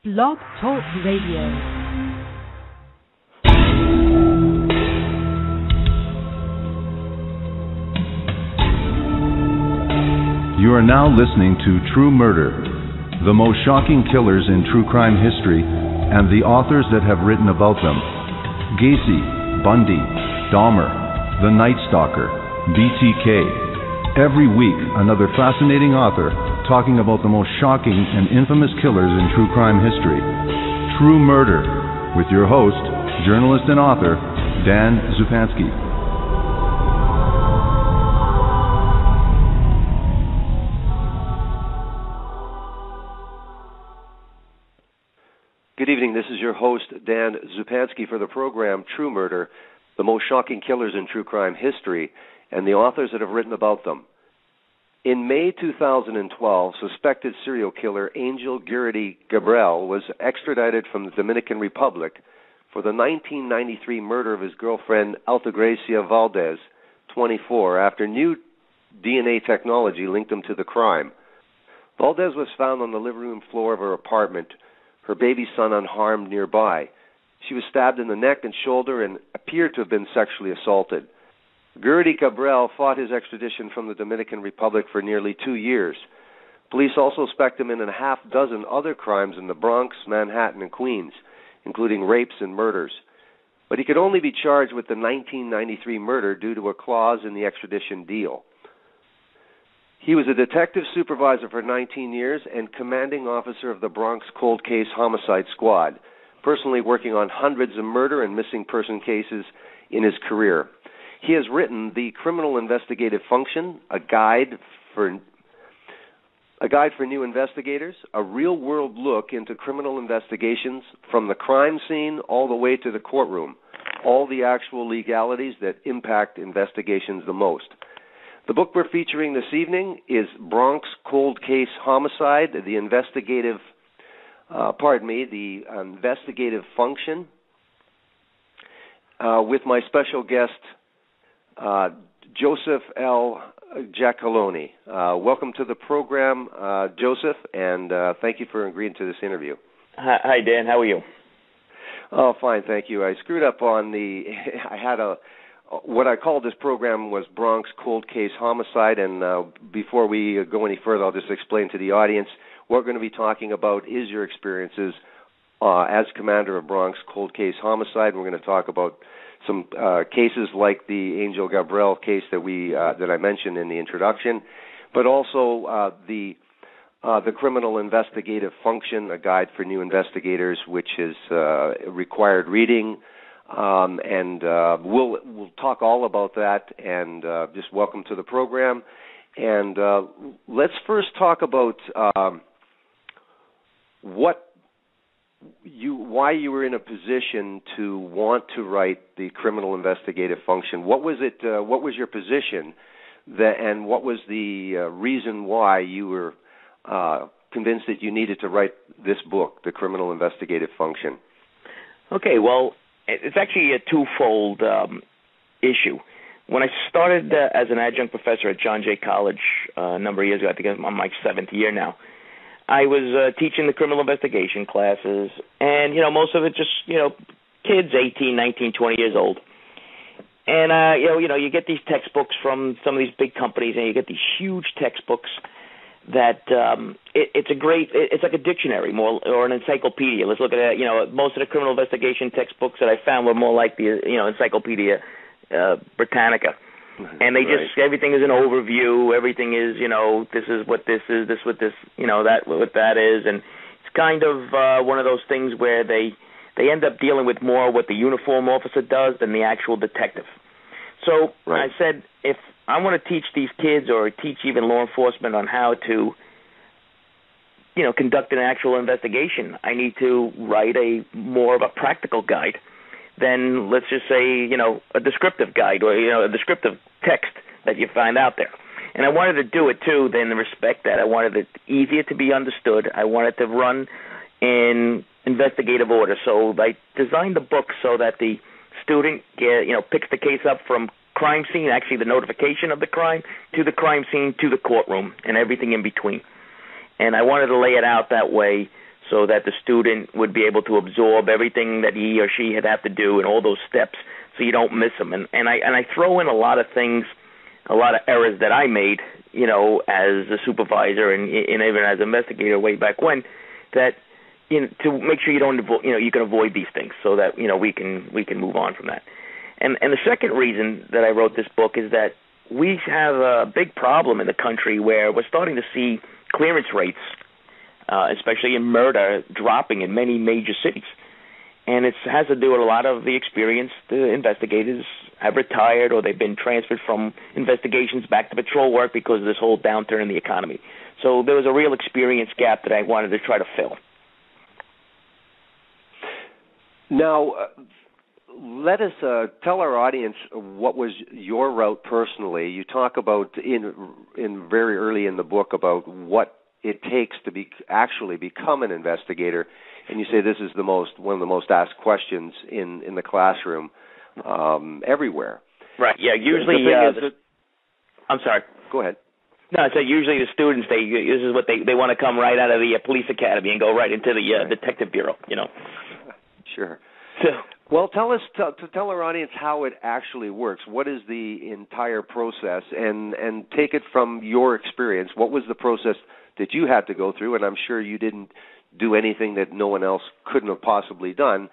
Blog Talk Radio. You are now listening to True Murder, the most shocking killers in true crime history, and the authors that have written about them. Gacy, Bundy, Dahmer, The Night Stalker, BTK. Every week, another fascinating author talking about the most shocking and infamous killers in true crime history. True Murder, with your host, journalist and author, Dan Zupansky. Good evening. This is your host, Dan Zupansky, for the program True Murder, the most shocking killers in true crime history, and the authors that have written about them. In May 2012, suspected serial killer Angel Guridy-Cabral was extradited from the Dominican Republic for the 1993 murder of his girlfriend Altagracia Valdez, 24, after new DNA technology linked him to the crime. Valdez was found on the living room floor of her apartment, her baby son unharmed nearby. She was stabbed in the neck and shoulder and appeared to have been sexually assaulted. Guridy-Cabral fought his extradition from the Dominican Republic for nearly 2 years. Police also suspect him in a half dozen other crimes in the Bronx, Manhattan, and Queens, including rapes and murders. But he could only be charged with the 1993 murder due to a clause in the extradition deal. He was a detective supervisor for 19 years and commanding officer of the Bronx Cold Case Homicide Squad, personally working on hundreds of murder and missing person cases in his career. He has written The Criminal Investigative Function, a guide for new investigators, a real-world look into criminal investigations from the crime scene all the way to the courtroom, all the actual legalities that impact investigations the most. The book we're featuring this evening is Bronx Cold Case Homicide, the Investigative Function, with my special guest, Joseph L.Giacalone. Welcome to the program, Joseph, and thank you for agreeing to this interview. Hi, Dan. How are you? Oh, fine, thank you. I screwed up on what I called this program was Bronx Cold Case Homicide, and before we go any further, I'll just explain to the audience what we're going to be talking about is your experiences as commander of Bronx Cold Case Homicide. We're going to talk about some cases like the Angel Guridy-Cabral case that I mentioned in the introduction, but also the Criminal Investigative Function, a guide for new investigators, which is required reading, and we'll talk all about that. And just welcome to the program. And let's first talk about why you were in a position to want to write the Criminal Investigative Function. What was it? What was your position, and what was the reason why you were convinced that you needed to write this book, the Criminal Investigative Function? Okay, well, it's actually a twofold issue. When I started as an adjunct professor at John Jay College a number of years ago, I think I'm on my 7th year now, I was teaching the criminal investigation classes, and, most of it just, kids 18, 19, 20 years old. And, you get these textbooks from some of these big companies, and you get these huge textbooks that it's like a dictionary more or an encyclopedia. Let's look at it. Most of the criminal investigation textbooks that I found were more like the, Encyclopedia Britannica. And they just, everything is an overview, everything is, this is what this is, this what this, that what that is, and it's kind of one of those things where they end up dealing with more what the uniform officer does than the actual detective. So I said, if I want to teach these kids or teach even law enforcement on how to, conduct an actual investigation, I need to write more of a practical guide than, let's just say, a descriptive guide or, a descriptive text that you find out there. And I wanted to do it, too, in the respect that I wanted it easier to be understood. I wanted to run in investigative order. So I designed the book so that the student picks the case up from crime scene, actually the notification of the crime, to the crime scene, to the courtroom, and everything in between. And I wanted to lay it out that way so that the student would be able to absorb everything that he or she had to do and all those steps, so you don't miss them. And I throw in a lot of things, a lot of errors that I made, as a supervisor and even as an investigator way back when, that to make sure you don't you can avoid these things, so that we can move on from that. And the second reason that I wrote this book is that we have a big problem in the country where we're starting to see clearance rates, especially in murder, dropping in many major cities. And it has to do with a lot of the experienced investigators have retired, or they've been transferred from investigations back to patrol work because of this whole downturn in the economy. So there was a real experience gap that I wanted to try to fill. Now, let us tell our audience what was your route personally. You talk about in very early in the book about what it takes to actually become an investigator, and you say this is one of the most asked questions in the classroom everywhere. Right. Yeah. Usually, I'm sorry. Go ahead. No, I said usually the students this is what they want to come right out of the police academy and go right into the detective bureau. Sure. So, well, tell our audience how it actually works. What is the entire process, and take it from your experience. What was the process that you had to go through? And I'm sure you didn't do anything that no one else couldn't have possibly done,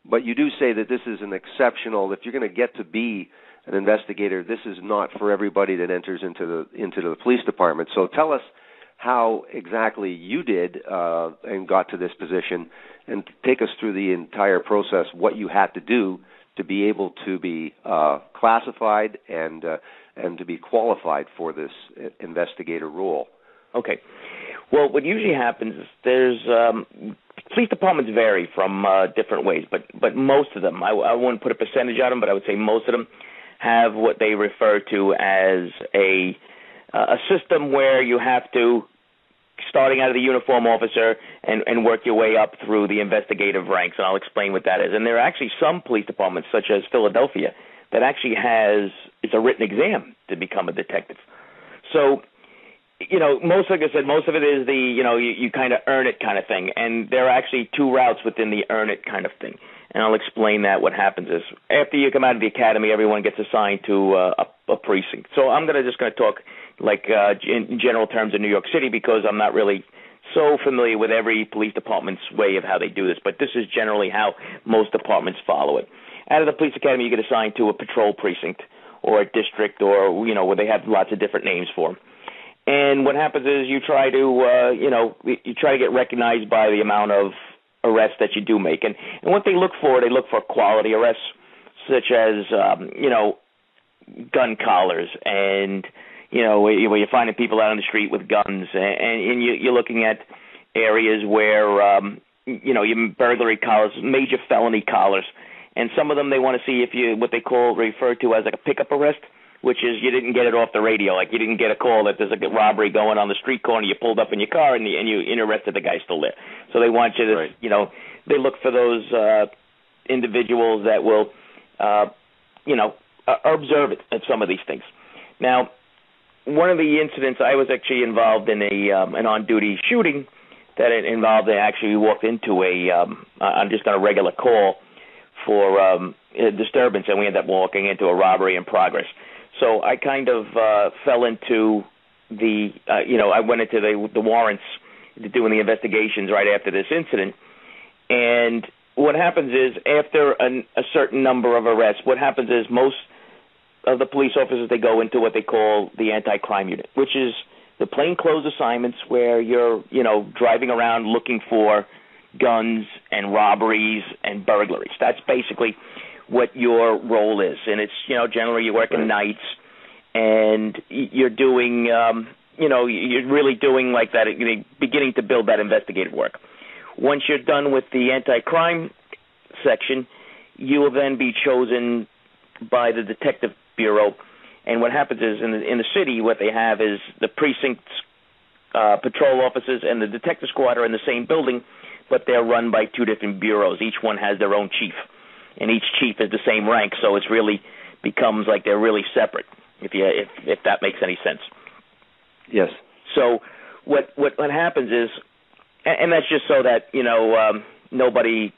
but you do say that this is an exceptional. If you're going to get to be an investigator, this is not for everybody that enters into the police department. So tell us how exactly you did and got to this position, and take us through the entire process, what you had to do to be able to be classified and to be qualified for this investigator role. Okay. Well, what usually happens is there's police departments vary from different ways, but most of them, I wouldn't put a percentage on them, but I would say most of them have what they refer to as a system where you have to, starting out of the uniform officer and work your way up through the investigative ranks, and I'll explain what that is. And there are actually some police departments, such as Philadelphia, that actually it's a written exam to become a detective. So, most of it is you kind of earn it kind of thing. And there are actually two routes within the earn it kind of thing. And I'll explain that. What happens is, after you come out of the academy, everyone gets assigned to a precinct. So I'm just going to talk in general terms of New York City, because I'm not really so familiar with every police department's way of how they do this. But this is generally how most departments follow it. Out of the police academy, you get assigned to a patrol precinct or a district, or where they have lots of different names for them. And what happens is you try to get recognized by the amount of arrests that you do make. And what they look for quality arrests, such as, gun collars, and, where you're finding people out on the street with guns, and you're looking at areas where, your burglary collars, major felony collars. And some of them they want to see if what they refer to as like a pickup arrest, which is you didn't get it off the radio. Like, you didn't get a call that there's a robbery going on the street corner, you pulled up in your car and you arrested the guy still there. So they want you to, right. They look for those individuals that will, observe it at some of these things. Now, one of the incidents, I was actually involved in an on-duty shooting that involved, I actually walked into just on a regular call for a disturbance, and we ended up walking into a robbery in progress. So I kind of fell into I went into the warrants, doing the investigations right after this incident. And what happens is, after a certain number of arrests, what happens is most of the police officers, they go into what they call the anti-crime unit, which is the plainclothes assignments where you're, driving around looking for guns and robberies and burglaries. That's basically what your role is. And it's, generally you're working nights, and you're doing, you're really doing like that, beginning to build that investigative work. Once you're done with the anti-crime section, you will then be chosen by the detective bureau. And what happens is, in the city, what they have is the precinct's patrol officers and the detective squad are in the same building, but they're run by two different bureaus. Each one has their own chief, and each chief is the same rank, so it's really becomes like they're really separate, if that makes any sense. Yes. So what happens is, And that's just so that, nobody,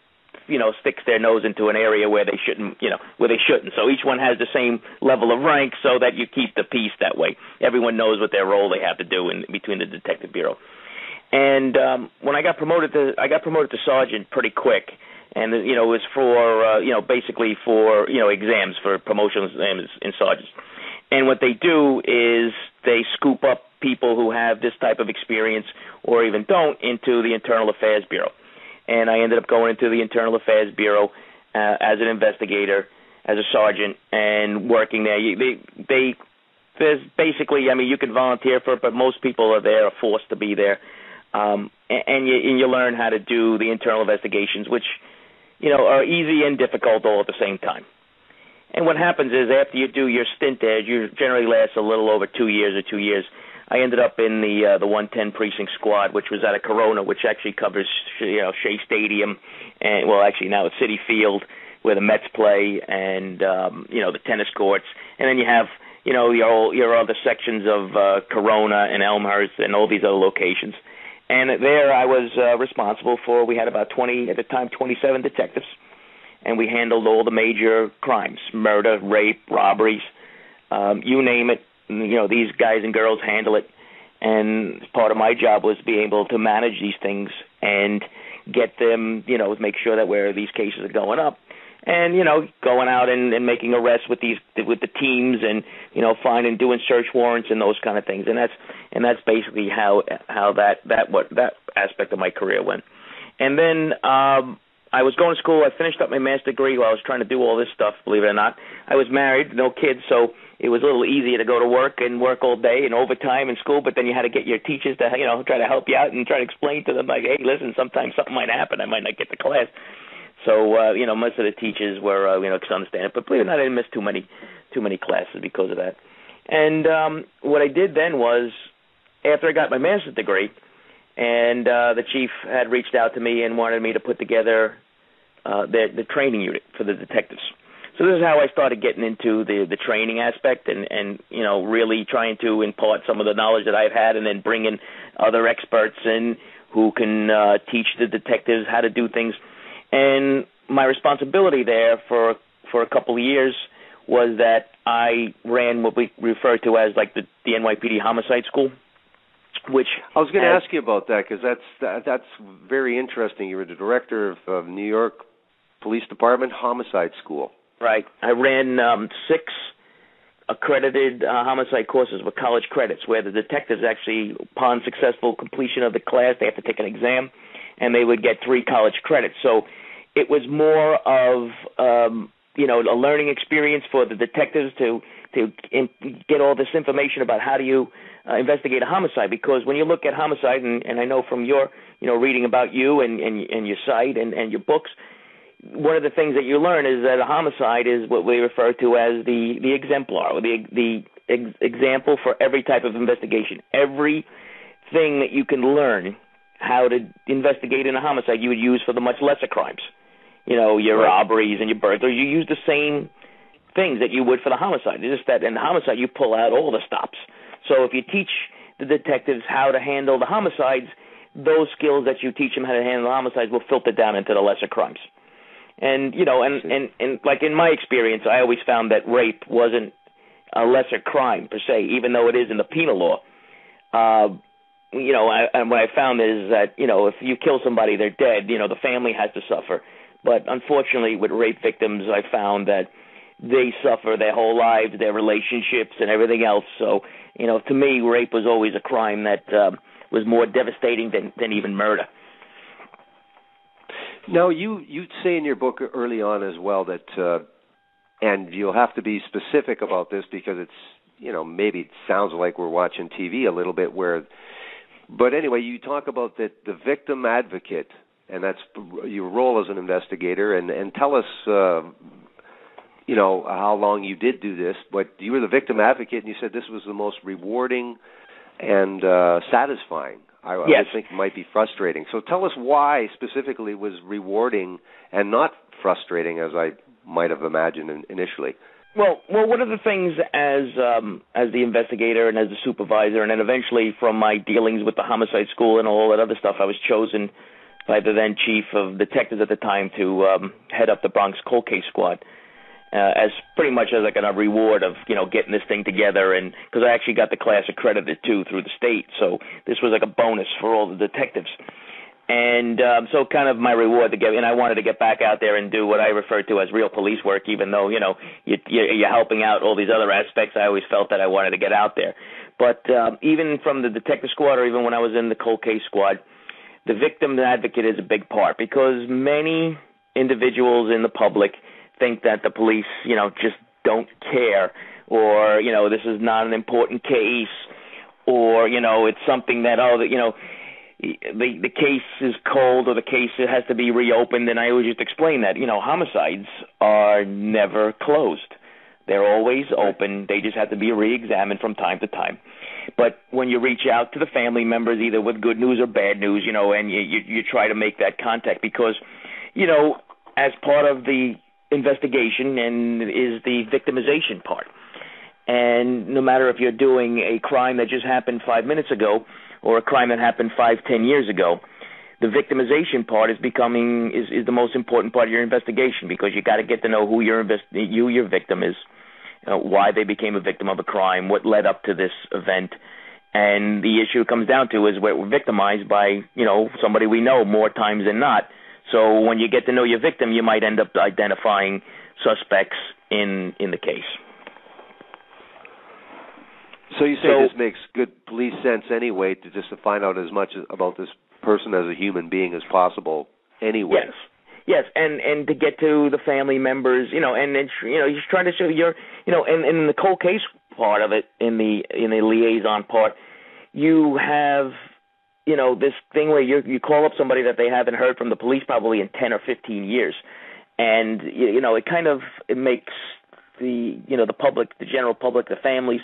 sticks their nose into an area where they shouldn't, So each one has the same level of rank so that you keep the peace that way. Everyone knows what their role they have to do in between the detective bureau. And when I got promoted to sergeant pretty quick. And, it was for, basically for, exams, for promotional exams in sergeants. And what they do is they scoop up people who have this type of experience or even don't into the Internal Affairs Bureau. And I ended up going into the Internal Affairs Bureau as an investigator, as a sergeant, and working there. There's basically, you can volunteer for it, but most people are forced to be there. And you learn how to do the internal investigations, which, are easy and difficult all at the same time. And what happens is after you do your stint there, you generally last a little over 2 years or 2 years. I ended up in the 110 Precinct Squad, which was out of Corona, which actually covers, Shea Stadium, and now it's Citi Field, where the Mets play, and the tennis courts. And then you have, your other sections of Corona and Elmhurst and all these other locations. And there I was responsible for, we had about 27 detectives, and we handled all the major crimes, murder, rape, robberies, you name it. These guys and girls handle it. And part of my job was being able to manage these things and get them, make sure that where these cases are going up. And, going out and making arrests with the teams and, finding, doing search warrants and those kind of things. And that's basically how that aspect of my career went. And then I was going to school. I finished up my master's degree while I was trying to do all this stuff, believe it or not. I was married, no kids, so it was a little easier to go to work and work all day and overtime in school, but then you had to get your teachers to, try to help you out and try to explain to them, like, hey, listen, sometimes something might happen. I might not get to class. So, most of the teachers were, could understand it. But believe it or not, I didn't miss too many classes because of that. And what I did then was, after I got my master's degree, and the chief had reached out to me and wanted me to put together the training unit for the detectives. So this is how I started getting into the training aspect and really trying to impart some of the knowledge that I've had and then bring in other experts in who can teach the detectives how to do things. And my responsibility there for a couple of years was that I ran what we refer to as like the NYPD homicide school, which I was going to ask you about that because that's very interesting. You were the director of New York Police Department Homicide School. Right. I ran 6 accredited homicide courses with college credits where the detectives actually, upon successful completion of the class, they have to take an exam, and they would get 3 college credits. So it was more of, a learning experience for the detectives to get all this information about how do you investigate a homicide. Because when you look at homicide, and I know from your, reading about you and your site and your books, one of the things that you learn is that a homicide is what we refer to as the exemplar, or the example for every type of investigation. Everything that you can learn how to investigate in a homicide you would use for the much lesser crimes. Your robberies and your burglaries, you use the same things that you would for the homicide. It's just that in the homicide you pull out all the stops. So if you teach the detectives how to handle the homicides, those skills that you teach them how to handle the homicides will filter down into the lesser crimes. And, and like in my experience, I always found that rape wasn't a lesser crime per se, even though it is in the penal law. And what I found is that, if you kill somebody, they're dead, the family has to suffer. But unfortunately, with rape victims, I found that they suffer their whole lives, their relationships, and everything else. So, to me, rape was always a crime that was more devastating than even murder. Now, you say in your book early on as well that, and you'll have to be specific about this because it's, maybe it sounds like we're watching TV a little bit but anyway, you talk about the victim advocate, and that's your role as an investigator, and tell us, how long you did do this, but you were the victim advocate, and you said this was the most rewarding and satisfying. I would think it might be frustrating. So tell us why specifically it was rewarding and not frustrating, as I might have imagined initially. Well, one of the things as the investigator and as the supervisor, and then eventually from my dealings with the homicide school and all that other stuff, I was chosen by the then chief of detectives at the time to head up the Bronx cold case squad, as pretty much as like a reward of getting this thing together, and because I actually got the class accredited too through the state, so this was like a bonus for all the detectives. And so kind of my reward and I wanted to get back out there and do what I refer to as real police work, even though, you're helping out all these other aspects. I always felt that I wanted to get out there. But even from the detective squad, or even when I was in the cold case squad, the victim advocate is a big part, because many individuals in the public think that the police, just don't care, or, this is not an important case, or, it's something that, the case is cold, or the case has to be reopened. And I always just explain that, homicides are never closed. They're always open. They just have to be re-examined from time to time. But when you reach out to the family members, either with good news or bad news, and you try to make that contact, because, as part of the investigation and is the victimization part. And no matter if you're doing a crime that just happened 5 minutes ago or a crime that happened 5-10 years ago, the victimization part is the most important part of your investigation, because you got to get to know who your victim is, why they became a victim of a crime, what led up to this event. And the issue it comes down to is we're victimized by, somebody we know more times than not. So when you get to know your victim, you might end up identifying suspects in the case. So you say this makes good police sense anyway, to find out as much about this person as a human being as possible anyway. Yes, and to get to the family members, and you're trying to show and in the cold case part of it, in the liaison part, you have, this thing where you call up somebody that they haven't heard from the police probably in 10 or 15 years, and it makes the public, the general public, the families,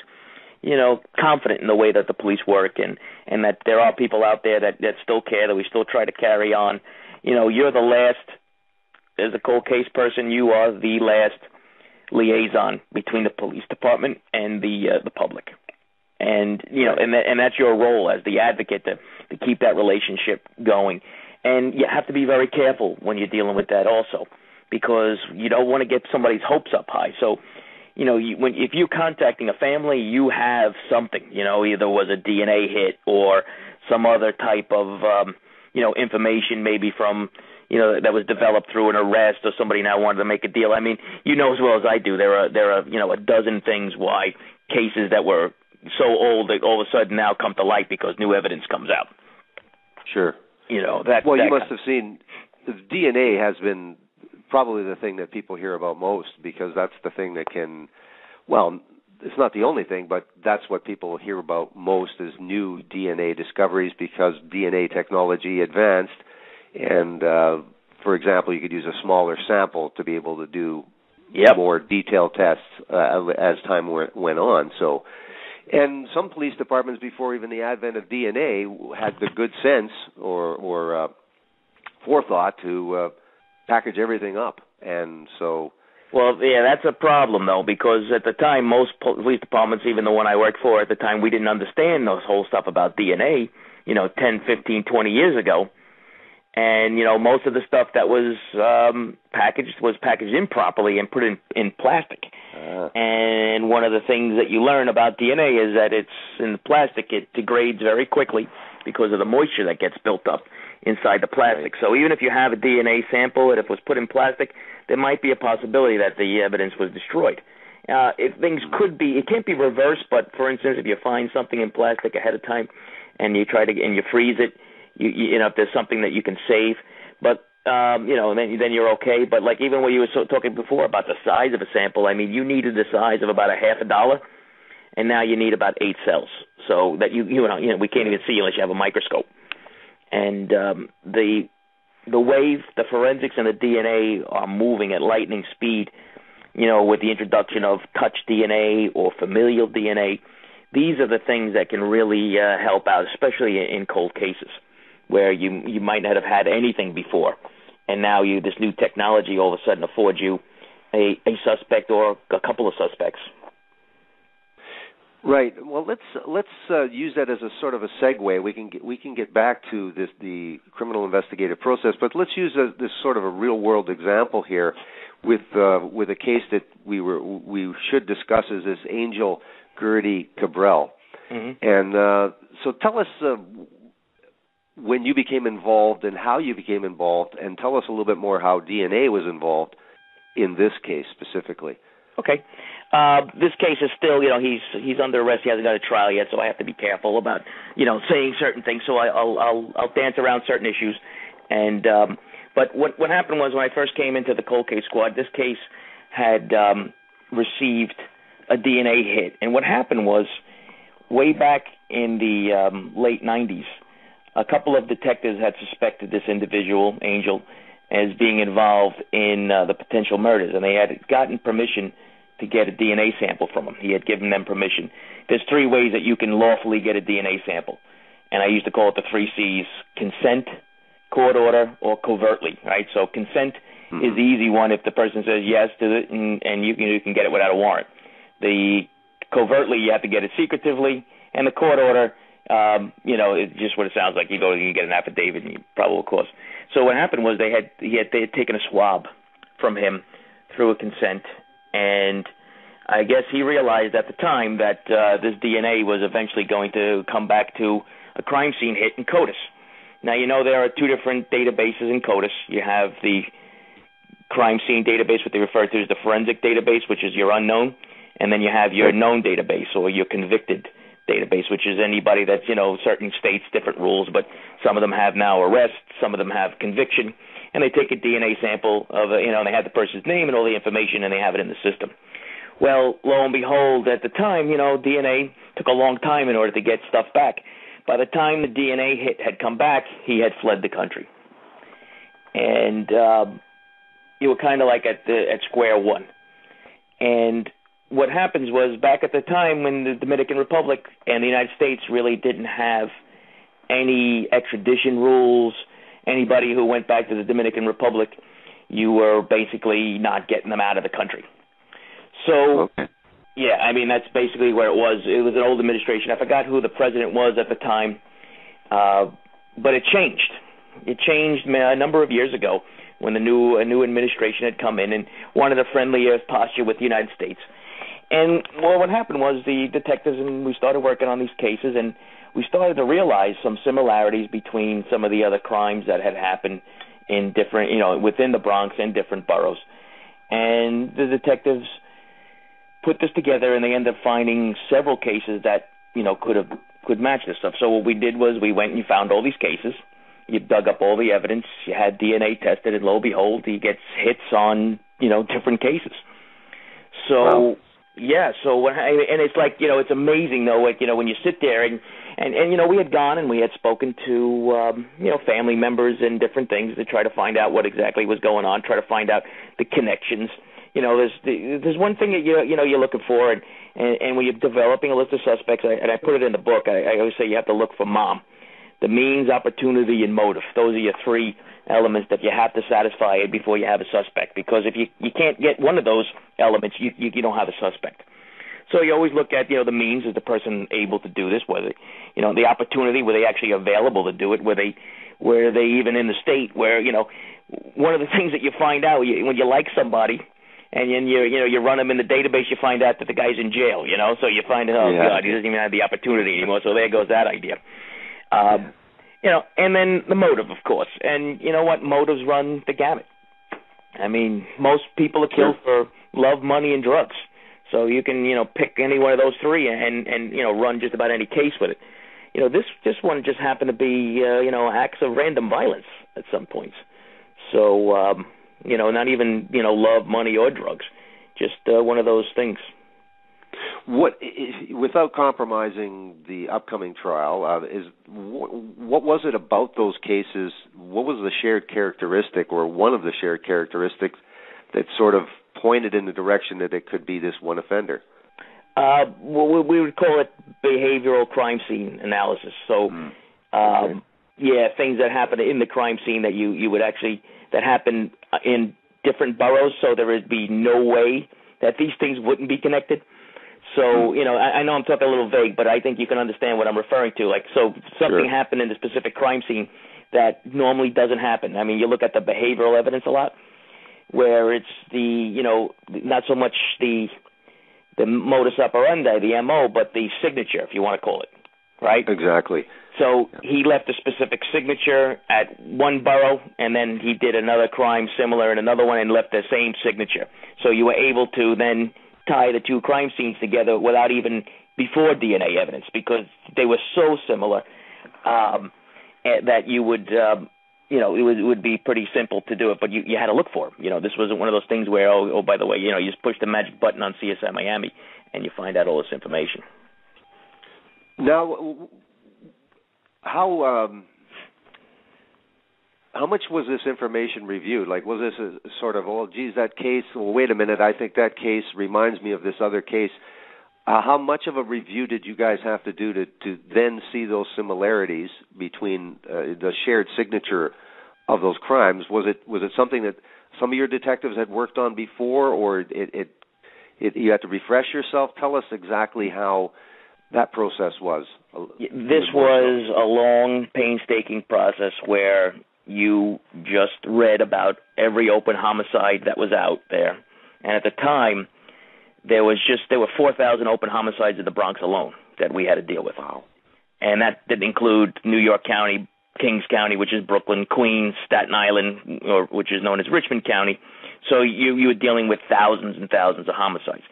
confident in the way that the police work, and that there are people out there that still care, that we still try to carry on. You're the last, as a cold case person, you are the last liaison between the police department and the public. And, and that's your role as the advocate to keep that relationship going. And you have to be very careful when you're dealing with that also, because you don't want to get somebody's hopes up high. So, if you're contacting a family, you have something, either was a DNA hit or some other type of, information maybe from, that was developed through an arrest, or somebody now wanted to make a deal. I mean, as well as I do, there are a dozen things why cases that were so old that all of a sudden now come to light because new evidence comes out. Sure. You must have seen the DNA has been probably the thing that people hear about most, because that's the thing that it's not the only thing, but that's what people hear about most is new DNA discoveries, because DNA technology advanced, and for example, you could use a smaller sample to be able to do more detailed tests as time went on. So, and some police departments, before even the advent of DNA, had the good sense or forethought to package everything up, and so. Well, yeah, that's a problem, though, because at the time, most police departments, even the one I worked for at the time, we didn't understand those whole stuff about DNA, 10, 15, 20 years ago. And, most of the stuff that was packaged improperly and put in plastic. And one of the things that you learn about DNA is that it's in the plastic, it degrades very quickly because of the moisture that gets built up inside the plastic. Right. So even if you have a DNA sample and if it was put in plastic, there might be a possibility that the evidence was destroyed. It can't be reversed, but for instance, if you find something in plastic ahead of time and you you freeze it, if there's something that you can save, but then you're okay. But like even when you were talking before about the size of a sample, I mean, you needed the size of about $50, and now you need about 8 cells. So that we can't even see unless you have a microscope. And the way the forensics and the DNA are moving at lightning speed, with the introduction of touch DNA or familial DNA, these are the things that can really help out, especially in cold cases where you might not have had anything before, and now this new technology all of a sudden affords you, a suspect or a couple of suspects. Right. Well, let's use that as a sort of a segue. We can get back to the criminal investigative process, but let's use this sort of a real world example here with a case that we should discuss is this Angel Guridy-Cabral. Mm-hmm. And so tell us when you became involved and how you became involved, and tell us a little bit more how DNA was involved in this case specifically. Okay. This case is still, he's under arrest. He hasn't got a trial yet, so I have to be careful about, saying certain things. So I'll dance around certain issues. And but what happened was when I first came into the cold case squad, this case had received a DNA hit. And what happened was, way back in the late 90s, a couple of detectives had suspected this individual, Angel, as being involved in the potential murders, and they had gotten permission to get a DNA sample from him. He had given them permission. There's 3 ways that you can lawfully get a DNA sample, and I used to call it the 3 C's: consent, court order, or covertly, right? So consent is the easy one if the person says yes to it, and you can get it without a warrant. The covertly, you have to get it secretively, and the court order, it's just what it sounds like. You get an affidavit and probable cause. So what happened was they had taken a swab from him through a consent, and I guess he realized at the time that this DNA was eventually going to come back to a crime scene hit in CODIS. Now, there are 2 different databases in CODIS. You have the crime scene database, what they refer to as the forensic database, which is your unknown, and then you have your known database, or your convicted database, which is anybody that's, certain states, different rules, but some of them have now arrest, some of them have conviction, and they take a DNA sample of, and they have the person's name and all the information, and they have it in the system. Well, lo and behold, at the time, DNA took a long time in order to get stuff back. By the time the DNA hit had come back, he had fled the country. And you were kind of like at square one. And what happens was, back at the time when the Dominican Republic and the United States really didn't have any extradition rules, anybody who went back to the Dominican Republic, you were basically not getting them out of the country. So, yeah, that's basically where it was. It was an old administration. I forgot who the president was at the time, but it changed. It changed a number of years ago when a new administration had come in and wanted a friendlier posture with the United States. And, well, what happened was the detectives, and we started working on these cases, and we started to realize some similarities between some of the other crimes that had happened in different, within the Bronx and different boroughs. And the detectives put this together, and they ended up finding several cases that, could match this stuff. So what we did was we went and found all these cases. You dug up all the evidence. You had DNA tested, and lo and behold, he gets hits on, different cases. So... Wow. Yeah, so and it's like, it's amazing though, like, when you sit there and we had gone and we had spoken to family members and different things to try to find out what exactly was going on, try to find out the connections. There's one thing that you're looking for, and when you're developing a list of suspects, and I put it in the book, I always say you have to look for MOM, the means, opportunity, and motive. Those are your 3 elements that you have to satisfy before you have a suspect, because if you can't get one of those elements, you don't have a suspect. So you always look at, the means, is the person able to do this, whether, the opportunity, were they actually available to do it, were they even in the state where, one of the things that you find out when you like somebody and then you run them in the database, you find out that the guy's in jail, so you find out, God, he doesn't even have the opportunity anymore, so there goes that idea. And then the motive, of course. And you know what? Motives run the gamut. Most people are killed for love, money, and drugs. So you can, pick any one of those 3 and run just about any case with it. This one just happened to be, acts of random violence at some points. So, not even, love, money, or drugs. Just one of those things. Without compromising the upcoming trial, what was it about those cases? What was the shared characteristic, or one of the shared characteristics, that sort of pointed in the direction that it could be this one offender? We would call it behavioral crime scene analysis. So, things that happen in the crime scene that you would actually that happen in different boroughs, so there would be no way that these things wouldn't be connected. So, I know I'm talking a little vague, but I think you can understand what I'm referring to. Like, so something happened in the specific crime scene that normally doesn't happen. I mean, you look at the behavioral evidence a lot, where it's not so much the modus operandi, the MO, but the signature, if you want to call it, right? Exactly. So he left a specific signature at one borough, and then he did another crime similar in another one and left the same signature. So you were able to then tie the two crime scenes together without even before DNA evidence, because they were so similar that you would, it would be pretty simple to do it, but you had to look for them. This wasn't one of those things where, oh, by the way, you just push the magic button on CSI Miami and you find out all this information. Now, how much was this information reviewed? Like, was this a sort of, oh, geez, that case, well, wait a minute, I think that case reminds me of this other case. How much of a review did you guys have to do to then see those similarities between the shared signature of those crimes? Was it something that some of your detectives had worked on before, or you had to refresh yourself? Tell us exactly how that process was. This was a long, painstaking process where you just read about every open homicide that was out there. And at the time, there were 4,000 open homicides in the Bronx alone that we had to deal with. Wow. And that didn't include New York County, Kings County, which is Brooklyn, Queens, Staten Island, which is known as Richmond County. So you were dealing with thousands and thousands of homicides.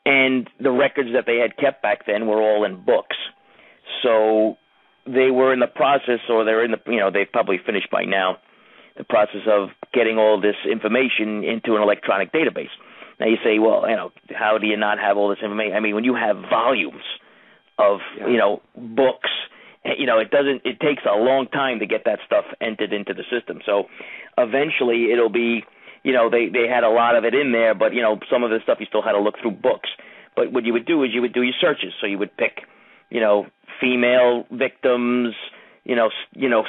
And the records that they had kept back then were all in books. So they were in the process, or they're in the, they've probably finished by now, the process of getting all this information into an electronic database. Now you say, well, how do you not have all this information? I mean, when you have volumes of, books, it takes a long time to get that stuff entered into the system. So eventually it'll be, they had a lot of it in there, but, some of the stuff you still had to look through books. But what you would do is you would do your searches. So you would pick, female victims,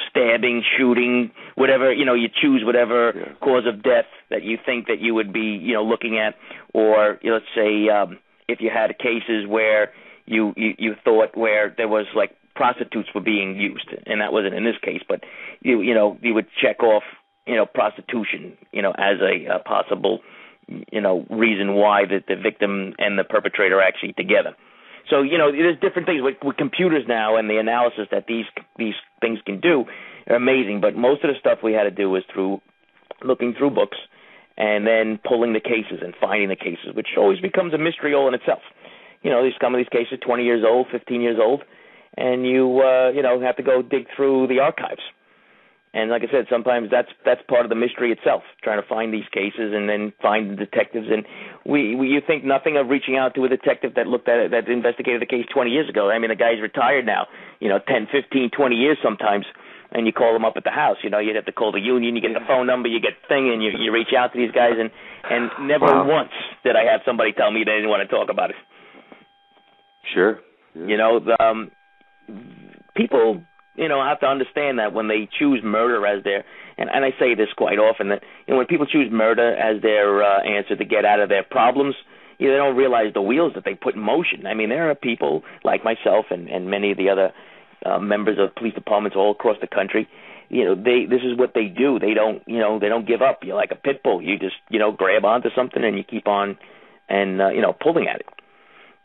stabbing, shooting, whatever, you choose whatever cause of death that you think that you would be, looking at. Or let's say if you had cases where you thought where there was like prostitutes were being used, and that wasn't in this case, but you would check off, prostitution, as a possible, reason why that the victim and the perpetrator are actually together. So, there's different things with computers now, and the analysis that these things can do are amazing. But most of the stuff we had to do was through looking through books and then pulling the cases and finding the cases, which always becomes a mystery all in itself. Some of these cases 20 years old, 15 years old, and you have to go dig through the archives. And like I said, sometimes that's part of the mystery itself, trying to find these cases and then find the detectives. And you think nothing of reaching out to a detective that looked at it, that investigated the case 20 years ago. I mean, the guy's retired now, 10, 15, 20 years sometimes, and you call him up at the house. You'd have to call the union, you get the phone number, you get the thing, and you reach out to these guys. And never once did I have somebody tell me they didn't want to talk about it. Sure. Yeah. People have to understand that when they choose murder as their, and I say this quite often, that when people choose murder as their answer to get out of their problems, they don't realize the wheels that they put in motion. I mean, there are people like myself and many of the other members of police departments all across the country. This is what they do. They don't give up. You're like a pit bull. You just grab onto something and you keep on and pulling at it.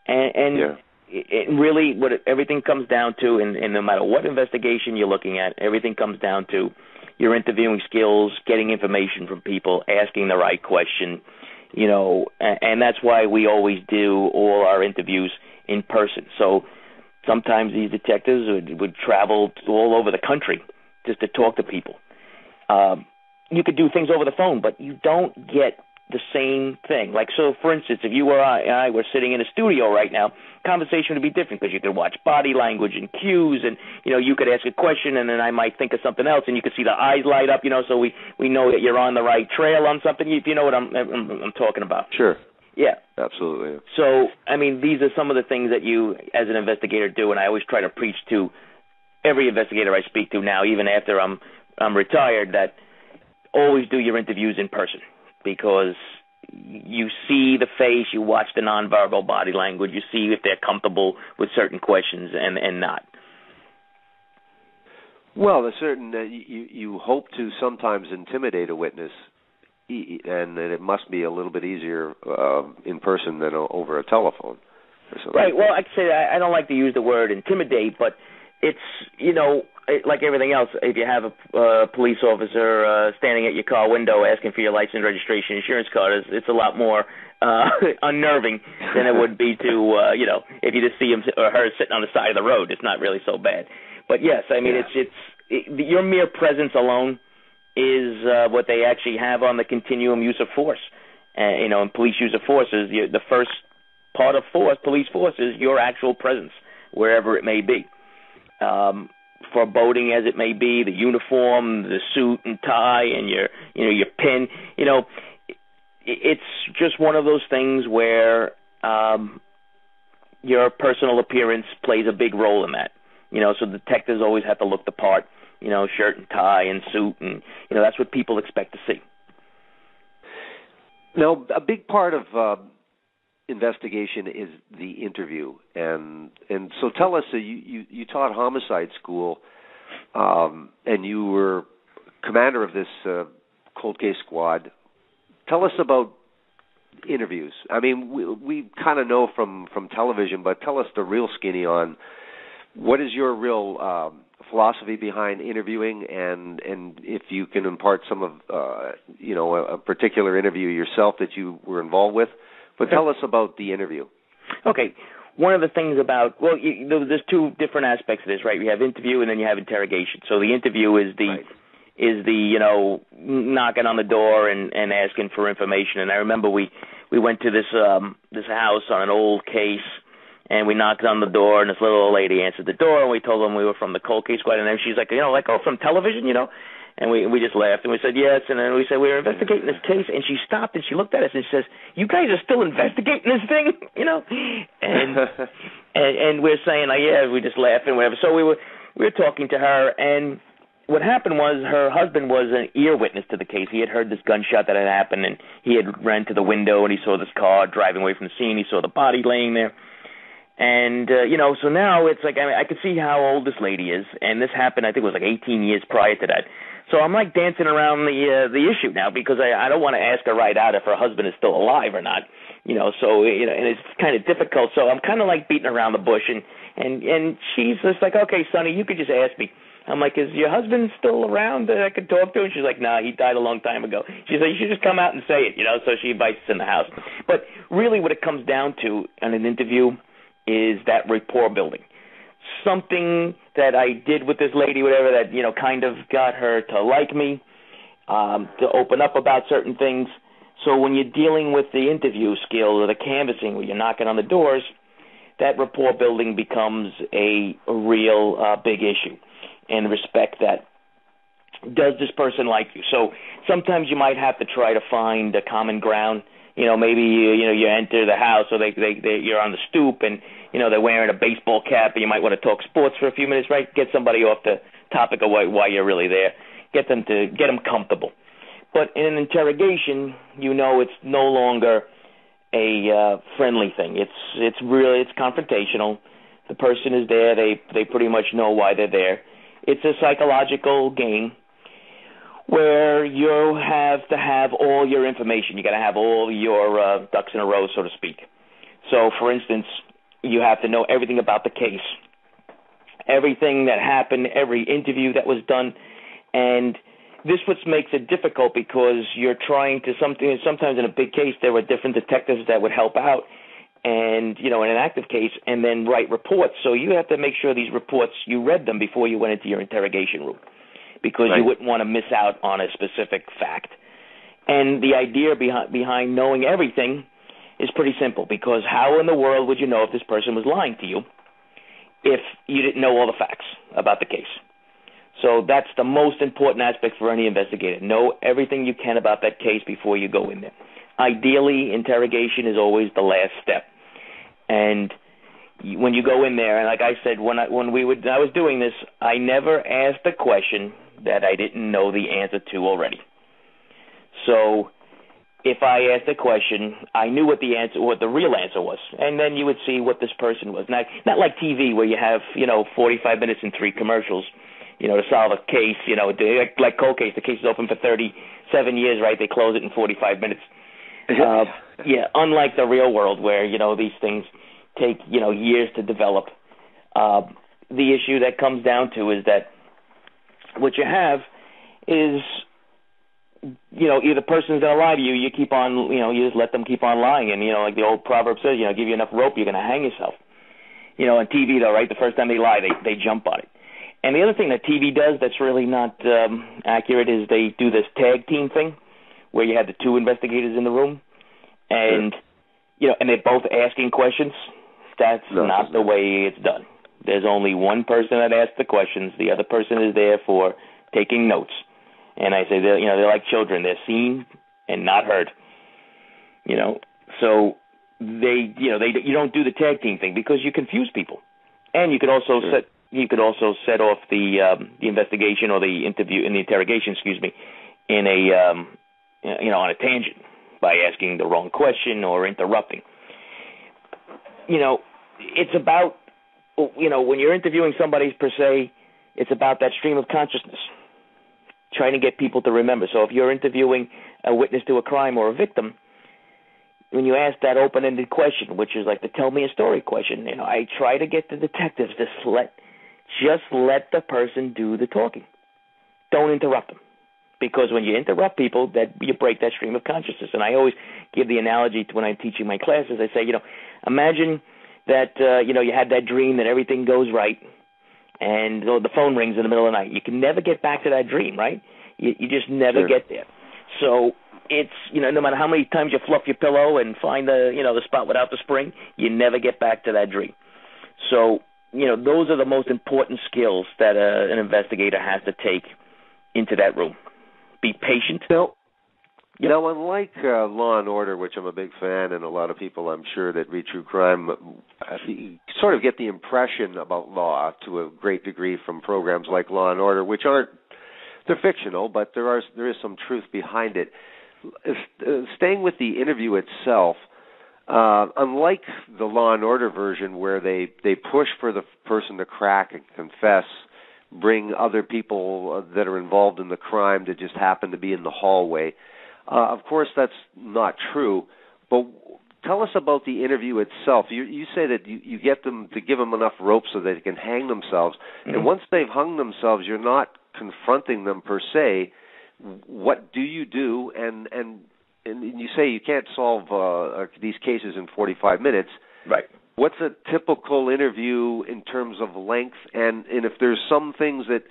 And it really, what everything comes down to, and no matter what investigation you're looking at, everything comes down to your interviewing skills, getting information from people, asking the right question, and that's why we always do all our interviews in person. So sometimes these detectives would travel all over the country just to talk to people. You could do things over the phone, but you don't get the same thing. Like, so for instance, if you or I were sitting in a studio right now, conversation would be different because you could watch body language and cues, and you could ask a question and then I might think of something else, and you could see the eyes light up, so we know that you're on the right trail on something. If you know what I'm talking about. Sure. Yeah. Absolutely. So, I mean, these are some of the things that you as an investigator do, and I always try to preach to every investigator I speak to now, even after I'm retired, that always do your interviews in person. because you see the face, you watch the nonverbal body language, you see if they're comfortable with certain questions and not. Well, there's certain you hope to sometimes intimidate a witness, and it must be a little bit easier in person than over a telephone. Right. Well, I say I don't like to use the word intimidate, but it's, like everything else, if you have a police officer standing at your car window asking for your license, registration, insurance card, it's a lot more unnerving than it would be to, if you just see him or her sitting on the side of the road. It's not really so bad. But yes, I mean, your mere presence alone is what they actually have on the continuum use of force. And police use of force is the first part of police force is your actual presence, wherever it may be. Foreboding as it may be, the uniform, the suit and tie, and your pin, it's just one of those things where your personal appearance plays a big role in that. So detectives always have to look the part, shirt and tie and suit, and that's what people expect to see. Now, a big part of investigation is the interview, and so tell us, you taught homicide school, and you were commander of this cold case squad. Tell us about interviews. I mean, we kind of know from television, but tell us the real skinny on what is your real philosophy behind interviewing, and if you can impart some of a particular interview yourself that you were involved with. But tell us about the interview. Okay. One of the things about, there's two different aspects of this, right? You have interview and then you have interrogation. So the interview is the knocking on the door and asking for information. And I remember we went to this house on an old case, and we knocked on the door, and this little old lady answered the door, and we told them we were from the cold case squad, and then she's like, from television, And we just laughed, and we said, yes, and then we said, we're investigating this case, and she stopped, and she looked at us, and she says, you guys are still investigating this thing, And we're saying, yeah, we just laughed and whatever. So we were talking to her, and what happened was her husband was an ear witness to the case. He had heard this gunshot that had happened, and he had ran to the window, and he saw this car driving away from the scene. He saw the body laying there. And, so now it's like, I could see how old this lady is, and this happened, I think it was like 18 years prior to that. So I'm like dancing around the issue now, because I don't want to ask her right out if her husband is still alive or not, and it's kind of difficult. So I'm kind of like beating around the bush, and she's just like, okay, Sonny, you could just ask me. I'm like, is your husband still around that I could talk to? And she's like, nah, he died a long time ago. She said, you should just come out and say it, so she invites us in the house. But really what it comes down to in an interview is that rapport building. Something that I did with this lady, whatever, that, kind of got her to like me, to open up about certain things. So when you're dealing with the interview skill or the canvassing where you're knocking on the doors, that rapport building becomes a real big issue. And respect that. Does this person like you? So sometimes you might have to try to find a common ground. Maybe you enter the house, or you're on the stoop, and they're wearing a baseball cap, and you might want to talk sports for a few minutes, right? Get somebody off the topic of why you're really there. Get them comfortable. But in an interrogation, it's no longer a friendly thing. It's confrontational. The person is there. They pretty much know why they're there. It's a psychological game where you have to have all your information. You got to have all your ducks in a row, so to speak. So, for instance, you have to know everything about the case, everything that happened, every interview that was done, and this what makes it difficult, because you're trying to sometimes in a big case there were different detectives that would help out, and in an active case, and then write reports. So you have to make sure these reports, you read them before you went into your interrogation room, because you wouldn't want to miss out on a specific fact. And the idea behind knowing everything is pretty simple, because how in the world would you know if this person was lying to you if you didn't know all the facts about the case? So that's the most important aspect for any investigator. Know everything you can about that case before you go in there. Ideally, interrogation is always the last step. And when you go in there, and like I said, I was doing this, I never asked a question that I didn't know the answer to already. So if I asked a question, I knew what the real answer was, and then you would see what this person was. Not like TV where you have 45 minutes and 3 commercials, to solve a case. Like cold case, the case is open for 37 years, right? They close it in 45 minutes. Unlike the real world where these things take years to develop. The issue that comes down to is that what you have is either the person's going to lie to you, you keep on, you just let them keep on lying. And, like the old proverb says, give you enough rope, you're going to hang yourself. On TV, though, right, the first time they lie, they jump on it. And the other thing that TV does that's really not accurate is they do this tag team thing where you have the 2 investigators in the room and, and they're both asking questions. That's not the way it's done. There's only one person that asks the questions. The other person is there for taking notes. And I say, they're like children. They're seen and not heard. So you don't do the tag team thing because you confuse people, and you could also set off the investigation or the interrogation, in on a tangent by asking the wrong question or interrupting. It's about when you're interviewing somebody per se, it's about that stream of consciousness. Trying to get people to remember. So if you're interviewing a witness to a crime or a victim, when you ask that open-ended question, which is like the tell me a story question, I try to get the detectives to just let the person do the talking. Don't interrupt them. Because when you interrupt people, that you break that stream of consciousness. And I always give the analogy to when I'm teaching my classes. I say, imagine that, you had that dream that everything goes right, and the phone rings in the middle of the night. You can never get back to that dream, right? You just never get there. So it's, no matter how many times you fluff your pillow and find the spot without the spring, you never get back to that dream. So, those are the most important skills that an investigator has to take into that room. Be patient. Now, unlike Law and Order, which I'm a big fan, and a lot of people I'm sure that read true crime sort of get the impression about law to a great degree from programs like Law and Order, which they're fictional, but there is some truth behind it. Staying with the interview itself, unlike the Law and Order version where they push for the person to crack and confess, bring other people that are involved in the crime that just happen to be in the hallway. Of course, that's not true, but tell us about the interview itself. You say that you get them to give them enough rope so they can hang themselves, and once they've hung themselves, you're not confronting them per se. What do you do? And you say you can't solve these cases in 45 minutes. Right. What's a typical interview in terms of length? And if there's some things that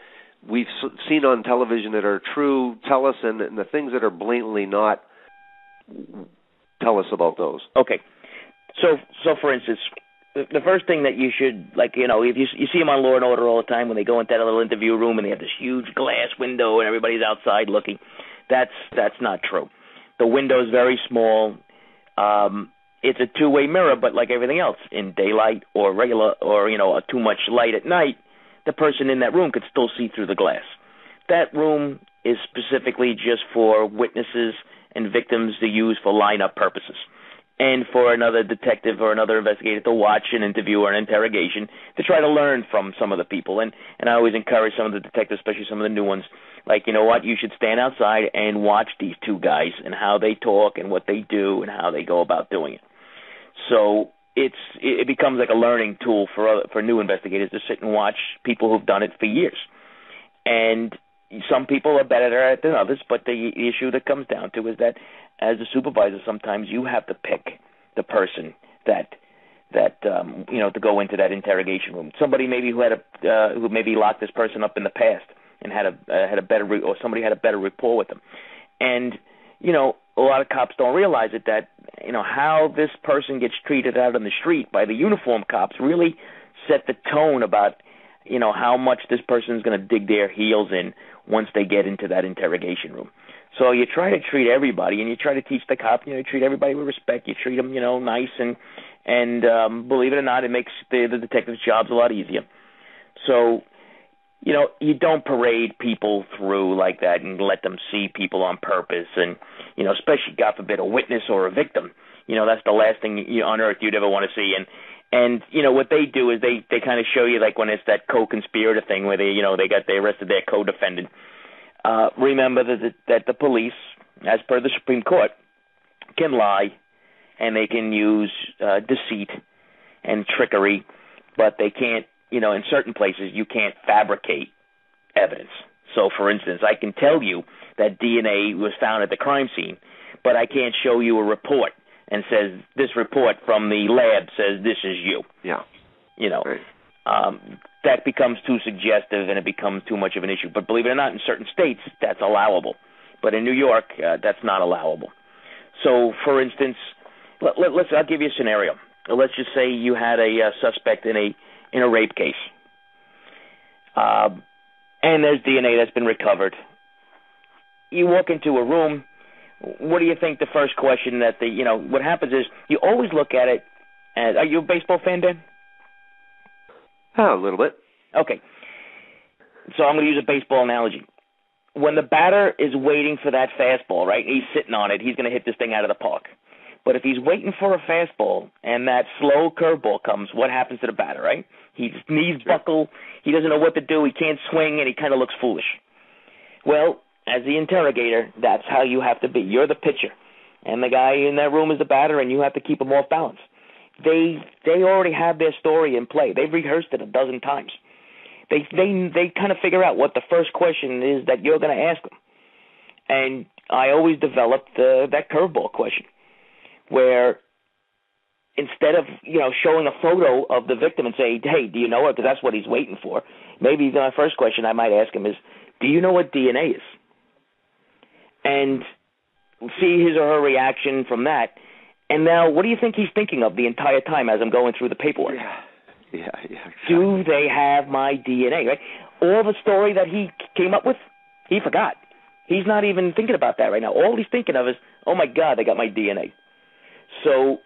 we've seen on television that are true, tell us, and the things that are blatantly not, tell us about those. Okay. So for instance, the first thing that you should, if you see them on Law and Order all the time when they go into that little interview room and they have this huge glass window and everybody's outside looking, that's not true. The window's very small. It's a two-way mirror, but like everything else, in daylight or regular or, too much light at night, the person in that room could still see through the glass. That room is specifically just for witnesses and victims to use for line-up purposes, and for another detective or another investigator to watch an interview or an interrogation to try to learn from some of the people. And I always encourage some of the detectives, especially some of the new ones, like, you know what, you should stand outside and watch these two guys and how they talk and what they do and how they go about doing it. So it becomes like a learning tool for new investigators to sit and watch people who've done it for years. And some people are better at it than others, but the issue that comes down to is that as a supervisor, sometimes you have to pick the person that to go into that interrogation room. Somebody maybe who maybe locked this person up in the past and had a better or somebody had a better rapport with them. And a lot of cops don't realize it, that how this person gets treated out on the street by the uniformed cops really set the tone about how much this person is going to dig their heels in once they get into that interrogation room. So you try to treat everybody, and you try to teach the cop, you treat everybody with respect. You treat them, nice, and believe it or not, it makes the detective's jobs a lot easier. So, you don't parade people through like that and let them see people on purpose. And, especially, God forbid, a witness or a victim. That's the last thing on earth you'd ever want to see. And what they do is they kind of show you, like, when it's that co-conspirator thing where they arrested their co-defendant. Remember that the police, as per the Supreme Court, can lie and they can use deceit and trickery, but they can't, in certain places you can't fabricate evidence. So, for instance, I can tell you that DNA was found at the crime scene, but I can't show you a report and says this report from the lab says this is you. Yeah. Right. That becomes too suggestive and it becomes too much of an issue. But believe it or not, in certain states, that's allowable. But in New York, that's not allowable. So, for instance, I'll give you a scenario. Let's just say you had a suspect in a rape case, and there's DNA that's been recovered. You walk into a room. What do you think the first question that what happens is you always look at it as, are you a baseball fan, Dan? A little bit. Okay. So I'm going to use a baseball analogy. When the batter is waiting for that fastball, right, he's sitting on it, he's going to hit this thing out of the park. But if he's waiting for a fastball and that slow curveball comes, what happens to the batter, right? His knees buckle, he doesn't know what to do, he can't swing, and he kind of looks foolish. Well, as the interrogator, that's how you have to be. You're the pitcher, and the guy in that room is the batter, and you have to keep him off balance. They already have their story in play. They've rehearsed it a dozen times. They kind of figure out what the first question is that you're going to ask them. And I always developed that curveball question, where instead of showing a photo of the victim and say, hey, do you know her? Because that's what he's waiting for. Maybe the first question I might ask him is, do you know what DNA is? And see his or her reaction from that. And now, what do you think he's thinking of the entire time as I'm going through the paperwork? Yeah, exactly. Do they have my DNA, right? All the story that he came up with, he forgot. He's not even thinking about that right now. All he's thinking of is, oh, my God, they got my DNA. So,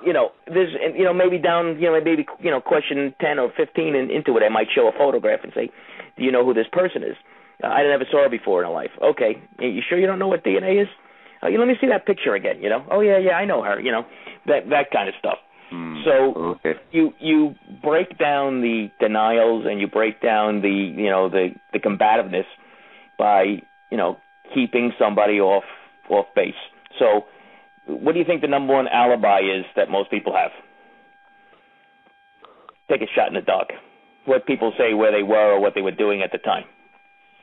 there's, maybe down, maybe, question 10 or 15 into it, I might show a photograph and say, do you know who this person is? I never saw her before in her life. Okay, you sure you don't know what DNA is? Let me see that picture again, Oh, yeah, I know her, that kind of stuff. So okay. you break down the denials and you break down the combativeness by, keeping somebody off base. So what do you think the number one alibi is that most people have? Take a shot in the dark. What people say where they were or what they were doing at the time.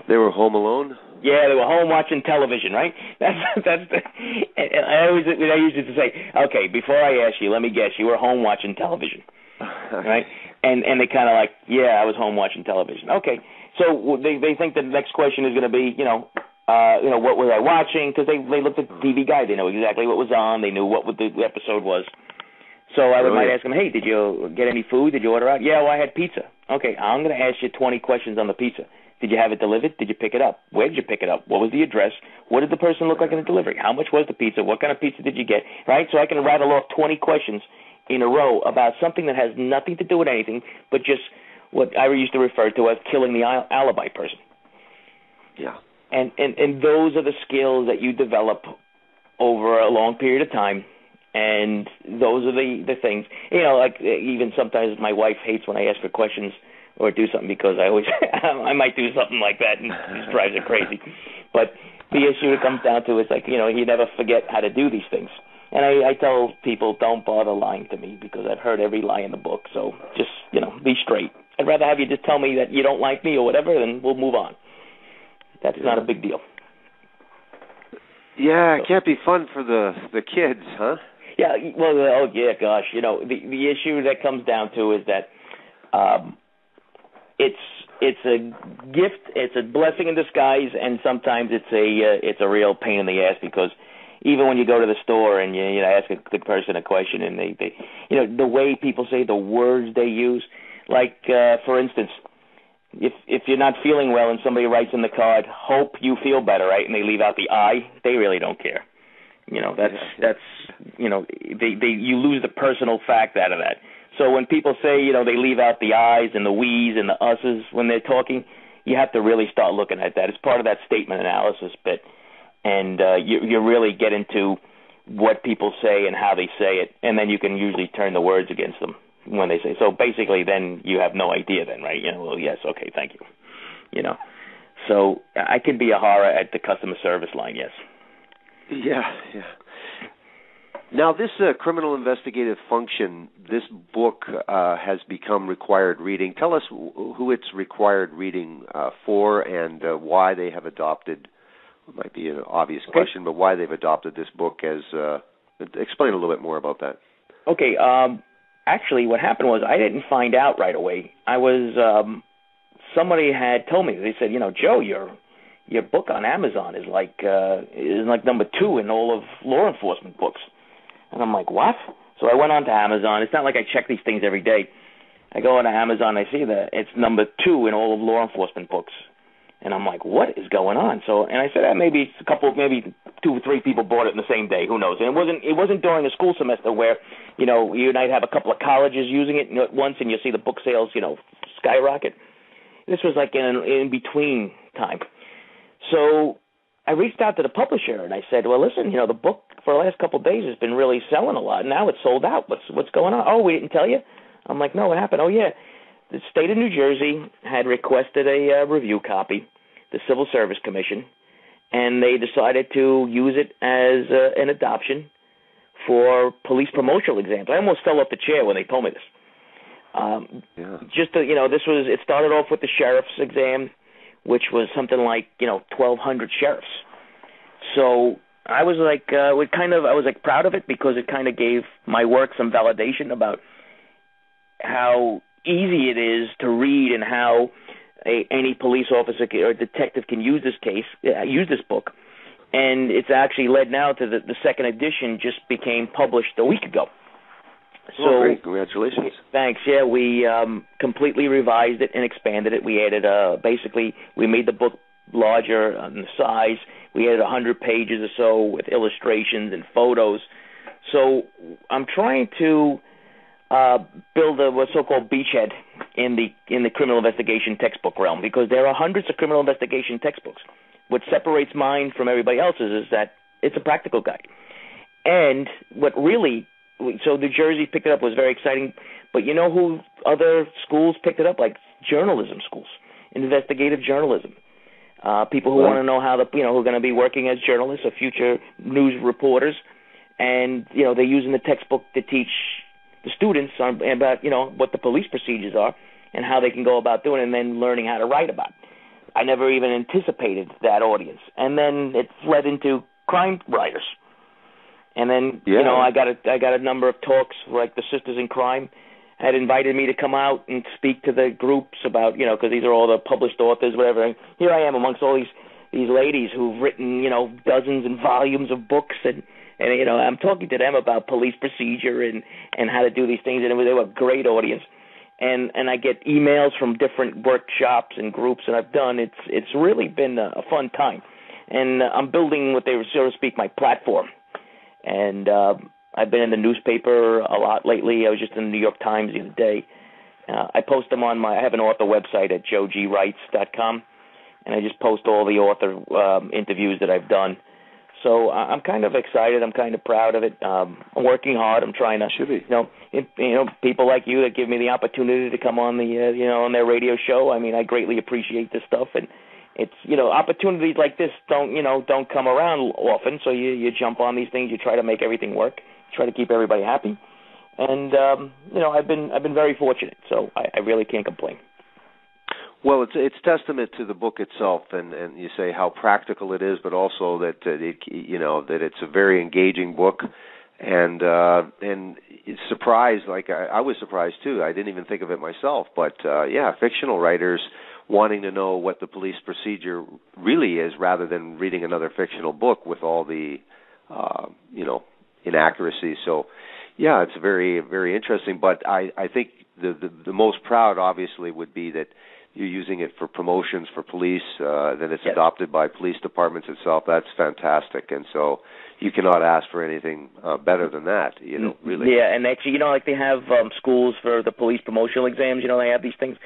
They were home alone? Yeah, they were home watching television, right? That's and I used to say, okay, before I ask you, let me guess, you were home watching television, right? And they kind of like, yeah, I was home watching television. Okay, so they think the next question is going to be, what was I watching? Because they looked at the TV guide, they know exactly what was on, they knew what the episode was. So I might ask them, hey, did you get any food? Did you order out? Yeah, well, I had pizza. Okay, I'm going to ask you 20 questions on the pizza. Did you have it delivered? Did you pick it up? Where did you pick it up? What was the address? What did the person look like in the delivery? How much was the pizza? What kind of pizza did you get? Right? So I can rattle off 20 questions in a row about something that has nothing to do with anything, but just what I used to refer to as killing the alibi person. Yeah. And those are the skills that you develop over a long period of time. And those are the things. Like even sometimes my wife hates when I ask her questions or do something because I might do something like that and it just drives her crazy. But the issue it comes down to is like, you never forget how to do these things. And I tell people, don't bother lying to me because I've heard every lie in the book. So just, be straight. I'd rather have you just tell me that you don't like me or whatever, and we'll move on. That's not a big deal. Yeah, it can't be fun for the kids, huh? Yeah, well, oh yeah, gosh. The issue that comes down to is that it's a gift, it's a blessing in disguise, and sometimes it's a real pain in the ass because even when you go to the store and you ask the person a question and they the way people say the words they use, like for instance, if you're not feeling well and somebody writes in the card, hope you feel better, right, and they leave out the I, they really don't care. That's you lose the personal fact out of that. So when people say, they leave out the I's and the we's and the us's when they're talking, you have to really start looking at that. It's part of that statement analysis bit. and you really get into what people say and how they say it, and then you can usually turn the words against them when they say. So basically, then you have no idea then, right? Well, yes, okay, thank you. So I can be a horror at the customer service line, yes. Yeah. Now, this Criminal Investigative Function, this book has become required reading. Tell us who it's required reading for and why they have adopted, it might be an obvious question, but why they've adopted this book as, explain a little bit more about that. Okay, actually what happened was I didn't find out right away. I was, somebody had told me, they said, Joe, your book on Amazon is like number 2 in all of law enforcement books. And I'm like, what? So I went on to Amazon. It's not like I check these things every day. I go on to Amazon, I see that it's number 2 in all of law enforcement books. And I'm like, what is going on? And I said, maybe 2 or 3 people bought it in the same day. Who knows? And it wasn't during a school semester where, you might have a couple of colleges using it at once and you see the book sales, skyrocket. This was like in between time. So I reached out to the publisher and I said, well, listen, the book for the last couple of days has been really selling a lot. Now it's sold out. What's going on? Oh, we didn't tell you? I'm like, no, what happened? Oh, yeah. The state of New Jersey had requested a review copy, the Civil Service Commission, and they decided to use it as an adoption for police promotional exams. I almost fell off the chair when they told me this. It started off with the sheriff's exam, which was something like 1,200 sheriffs. So I was like, I was proud of it because it kind of gave my work some validation about how easy it is to read and how any police officer or detective can use this book. And it's actually led now to the second edition just became published a week ago. So, great. Congratulations. Thanks. Yeah, we completely revised it and expanded it. We added, we made the book larger in the size. We added 100 pages or so with illustrations and photos. So I'm trying to build a so-called beachhead in the criminal investigation textbook realm because there are hundreds of criminal investigation textbooks. What separates mine from everybody else's is that it's a practical guide. And so New Jersey picked it up, was very exciting. But you know who other schools picked it up? Like journalism schools, investigative journalism. People who want to know how who are going to be working as journalists or future news reporters. And, they're using the textbook to teach the students about, what the police procedures are and how they can go about doing it and then learning how to write about it. I never even anticipated that audience. And then it led into crime writers. And then, I got a number of talks, like the Sisters in Crime had invited me to come out and speak to the groups about, because these are all the published authors, whatever. And here I am amongst all these ladies who've written, dozens and volumes of books. And I'm talking to them about police procedure and how to do these things. And they were a great audience. And I get emails from different workshops and groups that I've done. It's really been a fun time. And I'm building what they were, so to speak, my platform. And I've been in the newspaper a lot lately. I was just in the New York Times the other day. I post them on I have an author website at joegwrites.com, and I just post all the author interviews that I've done. So I'm kind of excited. I'm kind of proud of it. I'm working hard. I'm trying to, should be. People like you that give me the opportunity to come on the, on their radio show. I mean, I greatly appreciate this stuff, and it's, opportunities like this don't come around often. So you jump on these things. You try to make everything work. Try to keep everybody happy, and I've been very fortunate. So I really can't complain. Well, it's testament to the book itself, and you say how practical it is, but also that that it's a very engaging book, and it's surprised. Like I was surprised too. I didn't even think of it myself, but fictional writers wanting to know what the police procedure really is, rather than reading another fictional book with all the inaccuracies. So, it's very, very interesting. But I think the most proud, obviously, would be that you're using it for promotions for police, then it's adopted by police departments itself. That's fantastic. And so you cannot ask for anything better than that, really. Yeah, and actually, like they have schools for the police promotional exams, they have these things.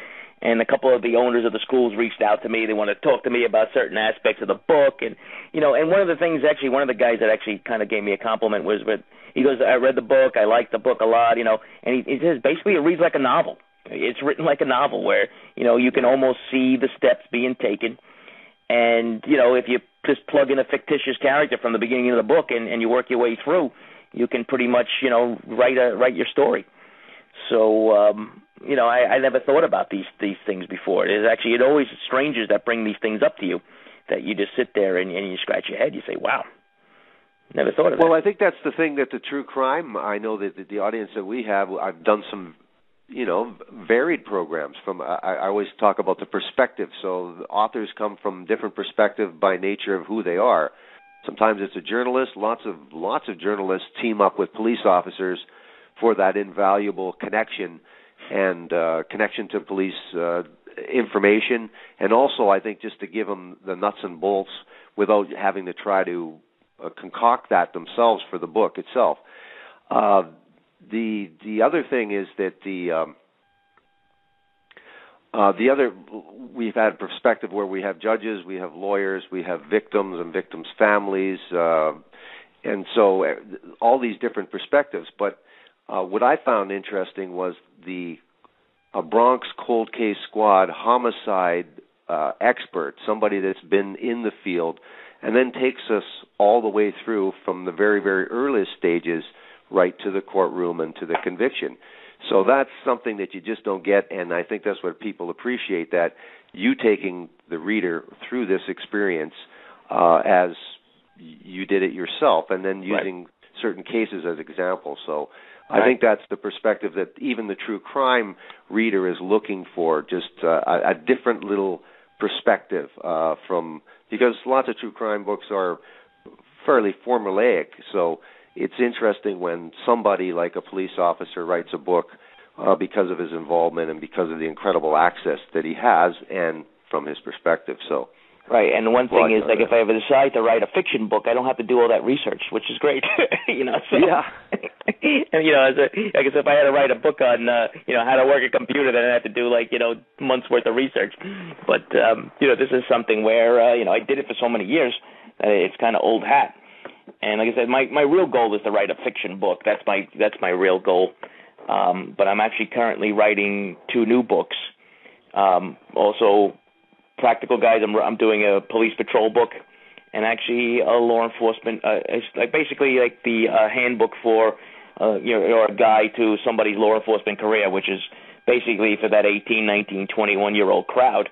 and a couple of the owners of the schools reached out to me. They wanted to talk to me about certain aspects of the book, and and one of the things, actually, one of the guys that actually kind of gave me a compliment was, he goes, I read the book, I liked the book a lot, and he says basically it reads like a novel. It's written like a novel where, you can almost see the steps being taken. And, if you just plug in a fictitious character from the beginning of the book and you work your way through, you can pretty much, write your story. So, I never thought about these things before. It's always strangers that bring these things up to you, that you just sit there and you scratch your head. You say, wow, never thought of that. Well, I think that's the thing that the true crime, I know that the audience that we have, I've done some varied programs. I always talk about the perspective. So the authors come from different perspective by nature of who they are. Sometimes it's a journalist. Lots of journalists team up with police officers for that invaluable connection and connection to police information, and also I think just to give them the nuts and bolts without having to try to concoct that themselves for the book itself. The other thing is that we've had perspective where we have judges, we have lawyers, we have victims and victims' families, and so all these different perspectives. But what I found interesting was the Bronx Cold Case Squad homicide expert, somebody that's been in the field, and then takes us all the way through from the very, very earliest stages right to the courtroom and to the conviction. So that's something that you just don't get, and I think that's what people appreciate, that you taking the reader through this experience as you did it yourself, and then using certain cases as examples. So I think that's the perspective that even the true crime reader is looking for, just a different little perspective because lots of true crime books are fairly formulaic, so it's interesting when somebody like a police officer writes a book because of his involvement and because of the incredible access that he has and from his perspective. So, right, and one thing is, like, if I ever decide to write a fiction book, I don't have to do all that research, which is great. So, yeah. And, I guess if I had to write a book on, how to work a computer, then I'd have to do, months' worth of research. But, this is something where, I did it for so many years that it's kind of old hat. And like I said, my real goal is to write a fiction book. That's my real goal. But I'm actually currently writing 2 new books. Also, practical guides. I'm doing a police patrol book, and actually a law enforcement. It's basically like the handbook for or a guide to somebody's law enforcement career, which is basically for that 18, 19, 21-year-old crowd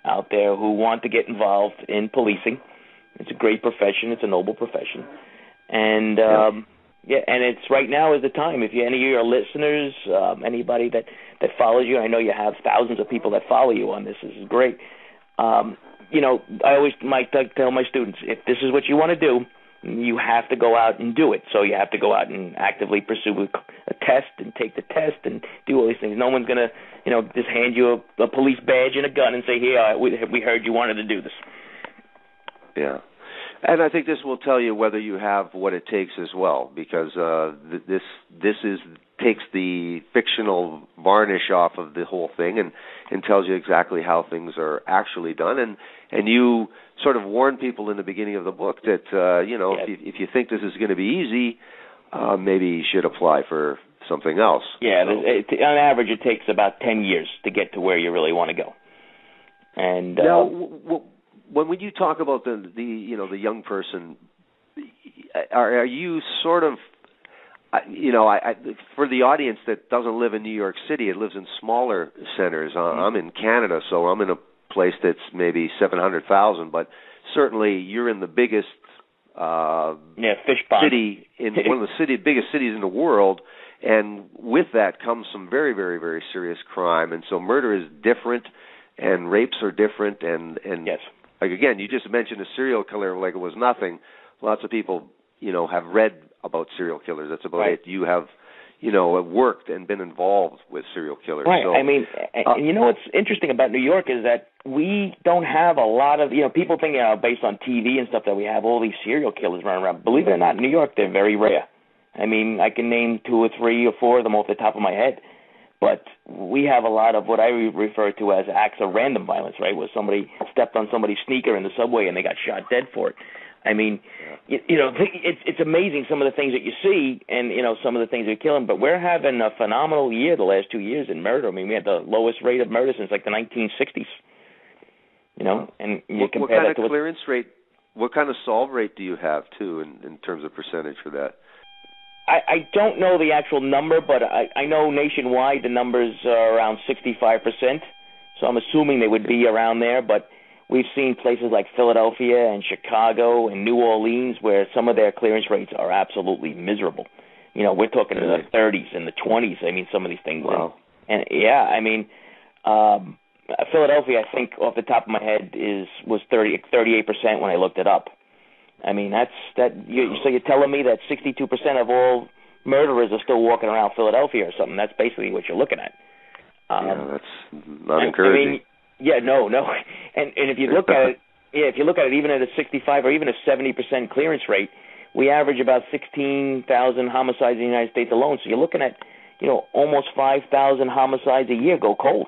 out there who want to get involved in policing. It's a great profession. It's a noble profession. And, and it's right now is the time. If any of your listeners, anybody that follows you, I know you have thousands of people that follow you on this. This is great. I always tell my students, if this is what you want to do, you have to go out and do it. So you have to go out and actively pursue a test and take the test and do all these things. No one's going to, just hand you a police badge and a gun and say, here, we heard you wanted to do this. Yeah. And I think this will tell you whether you have what it takes as well, because this takes the fictional varnish off of the whole thing and tells you exactly how things are actually done. And you sort of warn people in the beginning of the book that, if you think this is going to be easy, maybe you should apply for something else. Yeah, so, on average it takes about 10 years to get to where you really want to go. And now, when you talk about the young person, are you sort of, for the audience that doesn't live in New York City, it lives in smaller centers. I'm in Canada, so I'm in a place that's maybe 700,000, but certainly you're in the biggest fish pond city in one of the biggest cities in the world, and with that comes some very, very, very serious crime, and so murder is different, and rapes are different, and yes. Like, again, you just mentioned a serial killer like it was nothing. Lots of people, have read about serial killers. That's about it. You have, worked and been involved with serial killers. Right. So, I mean, what's interesting about New York is that we don't have a lot of, people think, based on TV and stuff, that we have all these serial killers running around. Believe it or not, in New York, they're very rare. I mean, I can name 2 or 3 or 4 of them off the top of my head. But we have a lot of what I refer to as acts of random violence, right, where somebody stepped on somebody's sneaker in the subway and they got shot dead for it. I mean, it's amazing some of the things that you see and, some of the things that are killing. But we're having a phenomenal year the last 2 years in murder. I mean, we had the lowest rate of murder since, like, the 1960s. And you compare what kind that to of clearance rate, what kind of solve rate do you have, too, in terms of percentage for that? I don't know the actual number, but I know nationwide the numbers are around 65%. So I'm assuming they would be around there. But we've seen places like Philadelphia and Chicago and New Orleans where some of their clearance rates are absolutely miserable. We're talking in the 30s and the 20s. I mean, some of these things. Wow. And yeah, I mean, Philadelphia, I think, off the top of my head, was 38% when I looked it up. I mean, so you're telling me that 62% of all murderers are still walking around Philadelphia or something? That's basically what you're looking at. That's not encouraging. No. And if you look at it, even at a 65 or even a 70% clearance rate, we average about 16,000 homicides in the United States alone. So you're looking at, almost 5,000 homicides a year go cold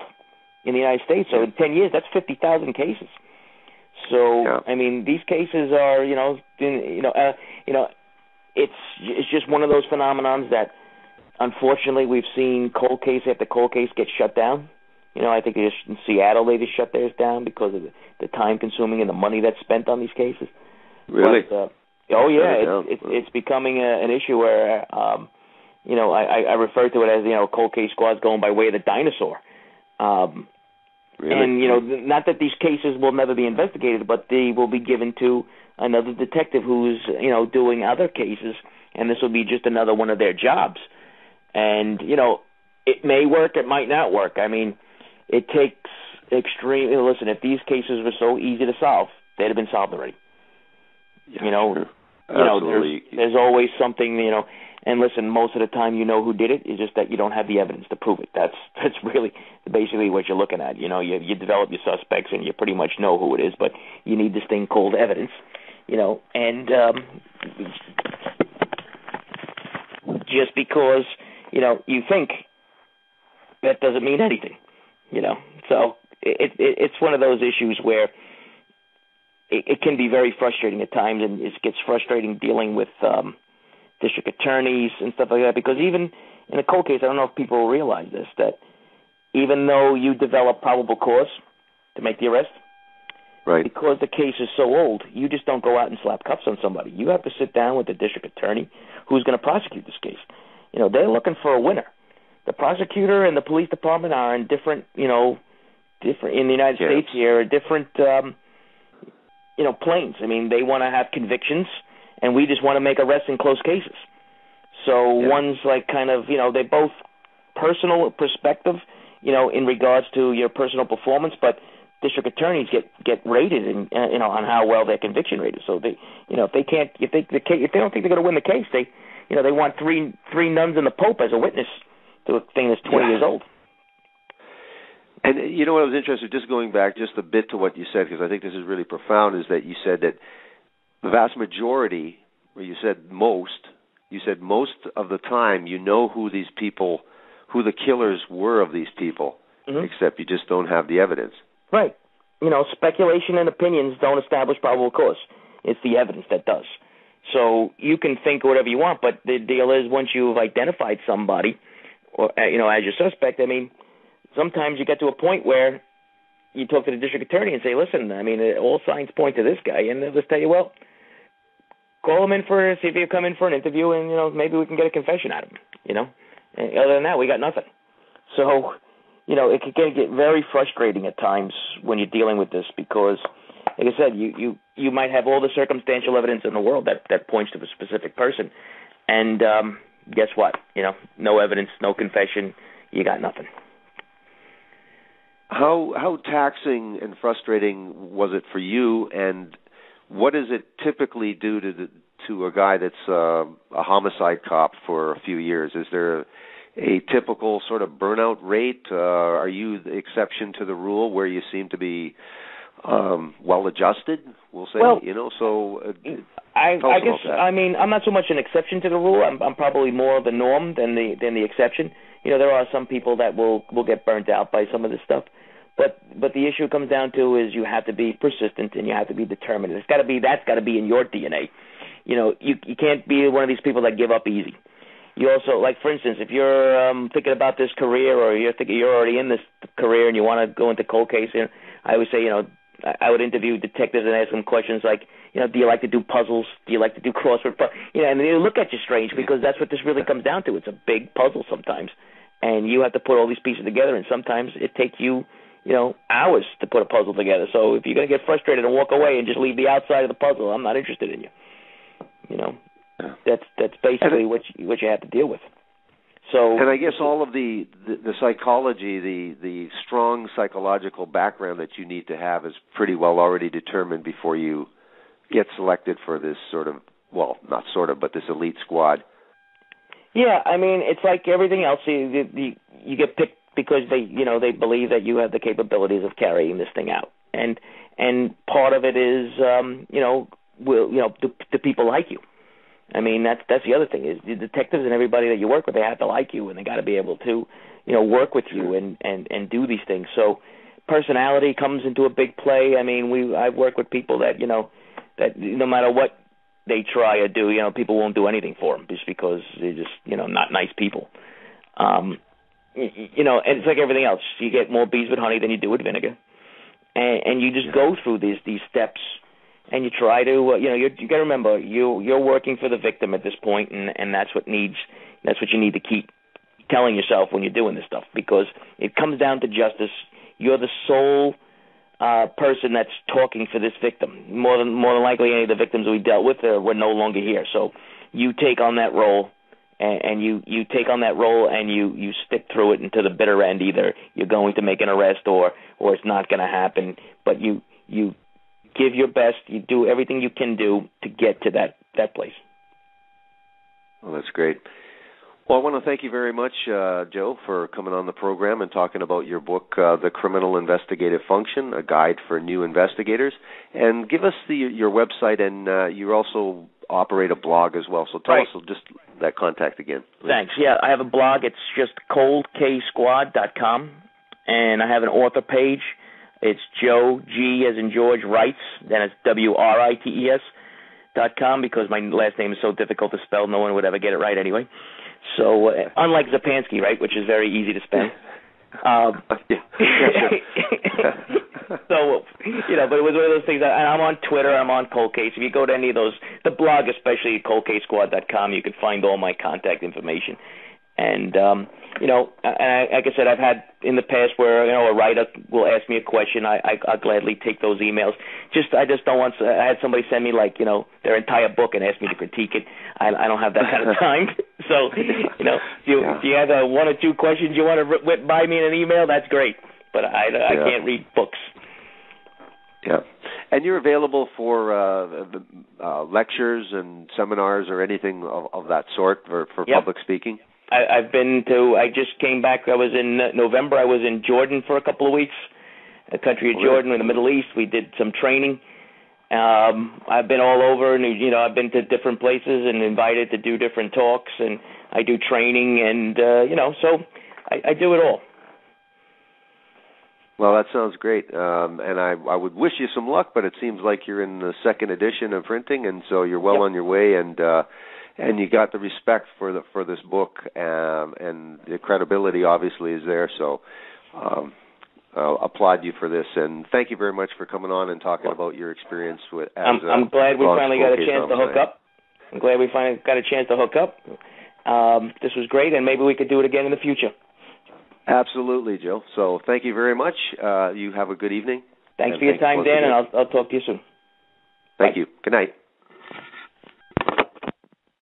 in the United States. So in 10 years, that's 50,000 cases. So I mean, these cases are, it's just one of those phenomenons that, unfortunately, we've seen cold case after cold case get shut down. I think in Seattle they just shut theirs down because of the time consuming and the money that's spent on these cases. Really? But, it's becoming an issue where, I refer to it as, cold case squads going by way of the dinosaur. Really? And, not that these cases will never be investigated, but they will be given to another detective who's, doing other cases, and this will be just another one of their jobs. And, it may work, it might not work. I mean, it takes extreme. Listen, if these cases were so easy to solve, they'd have been solved already. Sure. Absolutely. There's always something, and listen, most of the time who did it. It's just that you don't have the evidence to prove it. That's really basically what you're looking at. You develop your suspects and you pretty much know who it is, but you need this thing called evidence, and just because, you think, that doesn't mean anything, So it's one of those issues where it can be very frustrating at times, and it gets frustrating dealing with district attorneys and stuff like that, because even in a cold case, I don't know if people realize this, that even though you develop probable cause to make the arrest, right, because the case is so old, you just don't go out and slap cuffs on somebody. You have to sit down with the district attorney who's going to prosecute this case. They're looking for a winner. The prosecutor and the police department are in different in the United States here, different, planes. I mean, they want to have convictions, and we just want to make arrests in close cases. So one's like kind of, they both personal perspective, in regards to your personal performance, but district attorneys get rated in, on how well their conviction rate is. So they, if they don't think they're going to win the case, they want three nuns and the Pope as a witness to a thing that's 20 years old. And what I was interested, just going back just a bit to what you said, because I think this is really profound, is that you said that the vast majority, or you said most of the time who these people, who the killers were of these people, except you just don't have the evidence. Right. Speculation and opinions don't establish probable cause. It's the evidence that does. So you can think whatever you want, but the deal is once you've identified somebody, or as your suspect, I mean, sometimes you get to a point where you talk to the district attorney and say, listen, I mean, all signs point to this guy, and they'll just tell you, well, call him in see if he'll come in for an interview, and, maybe we can get a confession out of him, And other than that, we got nothing. So, it can get very frustrating at times when you're dealing with this because, like I said, you might have all the circumstantial evidence in the world that points to a specific person, and guess what? No evidence, no confession, you got nothing. How taxing and frustrating was it for you, and what does it typically do to a guy that's a homicide cop for a few years? Is there a typical sort of burnout rate? Are you the exception to the rule where you seem to be well adjusted? we'll say. Well, so I guess I'm not so much an exception to the rule. I'm probably more the norm than the exception. There are some people that will get burnt out by some of this stuff, but the issue comes down to is you have to be persistent and you have to be determined. That's got to be in your DNA. You can't be one of these people that give up easy. You also, like, for instance, if you're thinking about this career, or you're thinking you're already in this career and you want to go into cold case, I always say, I would interview detectives and ask them questions like, do you like to do puzzles? Do you like to do crossword? And they look at you strange, because that's what this really comes down to. It's a big puzzle sometimes, and you have to put all these pieces together, and sometimes it takes you, hours to put a puzzle together. So if you're going to get frustrated and walk away and just leave the outside of the puzzle, I'm not interested in you. That's basically what you have to deal with. So, and I guess all of the psychology, the strong psychological background that you need to have is pretty well already determined before you get selected for this but this elite squad. Yeah, it's like everything else. You get picked because they believe that you have the capabilities of carrying this thing out, and part of it is do people like you? That's the other thing, is the detectives and everybody that you work with, they have to like you, and they got to be able to, work with you and do these things. So personality comes into a big play. I've worked with people that, that no matter what they try to do, people won't do anything for them just because they're just, not nice people. And it's like everything else. You get more bees with honey than you do with vinegar. And you just go through these steps. And you try to, you got to remember, you're working for the victim at this point, and that's what you need to keep telling yourself when you're doing this stuff, because it comes down to justice. You're the sole person that's talking for this victim. More than likely, any of the victims we dealt with were no longer here. So you take on that role, and you take on that role, and you stick through it until the bitter end. Either you're going to make an arrest, or it's not going to happen, but you give your best. You do everything you can do to get to that place. Well, that's great. Well, I want to thank you very much, Joe, for coming on the program and talking about your book, The Criminal Investigative Function, a guide for new investigators. And give us your website, and you also operate a blog as well. So tell us just that contact again, please. Thanks. Yeah, I have a blog. It's just coldksquad.com, and I have an author page. It's Joe G as in George Writes, then it's WRITES.com, because my last name is so difficult to spell, no one would ever get it right anyway. So unlike Zupansky, right, which is very easy to spell. So, but it was one of those things. And I'm on Twitter, I'm on Cold Case. If you go to any of those, the blog especially, coldksquad.com, you can find all my contact information. And, like I said, I've had in the past where, a writer will ask me a question. I'll gladly take those emails. I just don't want, I had somebody send me their entire book and ask me to critique it. I don't have that kind of time. So, if you have one or two questions you want to whip by me in an email, that's great. But I can't read books. Yeah. And you're available for lectures and seminars or anything of that sort for public speaking? I just came back. I was in November. I was in Jordan for a couple of weeks, the country of Jordan in the Middle East. We did some training. I've been all over, and I've been to different places and invited to do different talks, and I do training, and so I do it all. Well, that sounds great, and I would wish you some luck, but it seems like you're in the second edition of printing, and so you're well on your way, and you got the respect for this book, and the credibility obviously is there. So I'll applaud you for this, and thank you very much for coming on and talking about your experience with. I'm glad we finally got a chance to hook up. I'm glad we finally got a chance to hook up. This was great, and maybe we could do it again in the future. Absolutely, Joe. So thank you very much. You have a good evening. Thanks for your time, Dan, and I'll talk to you soon. Thank you. Good night.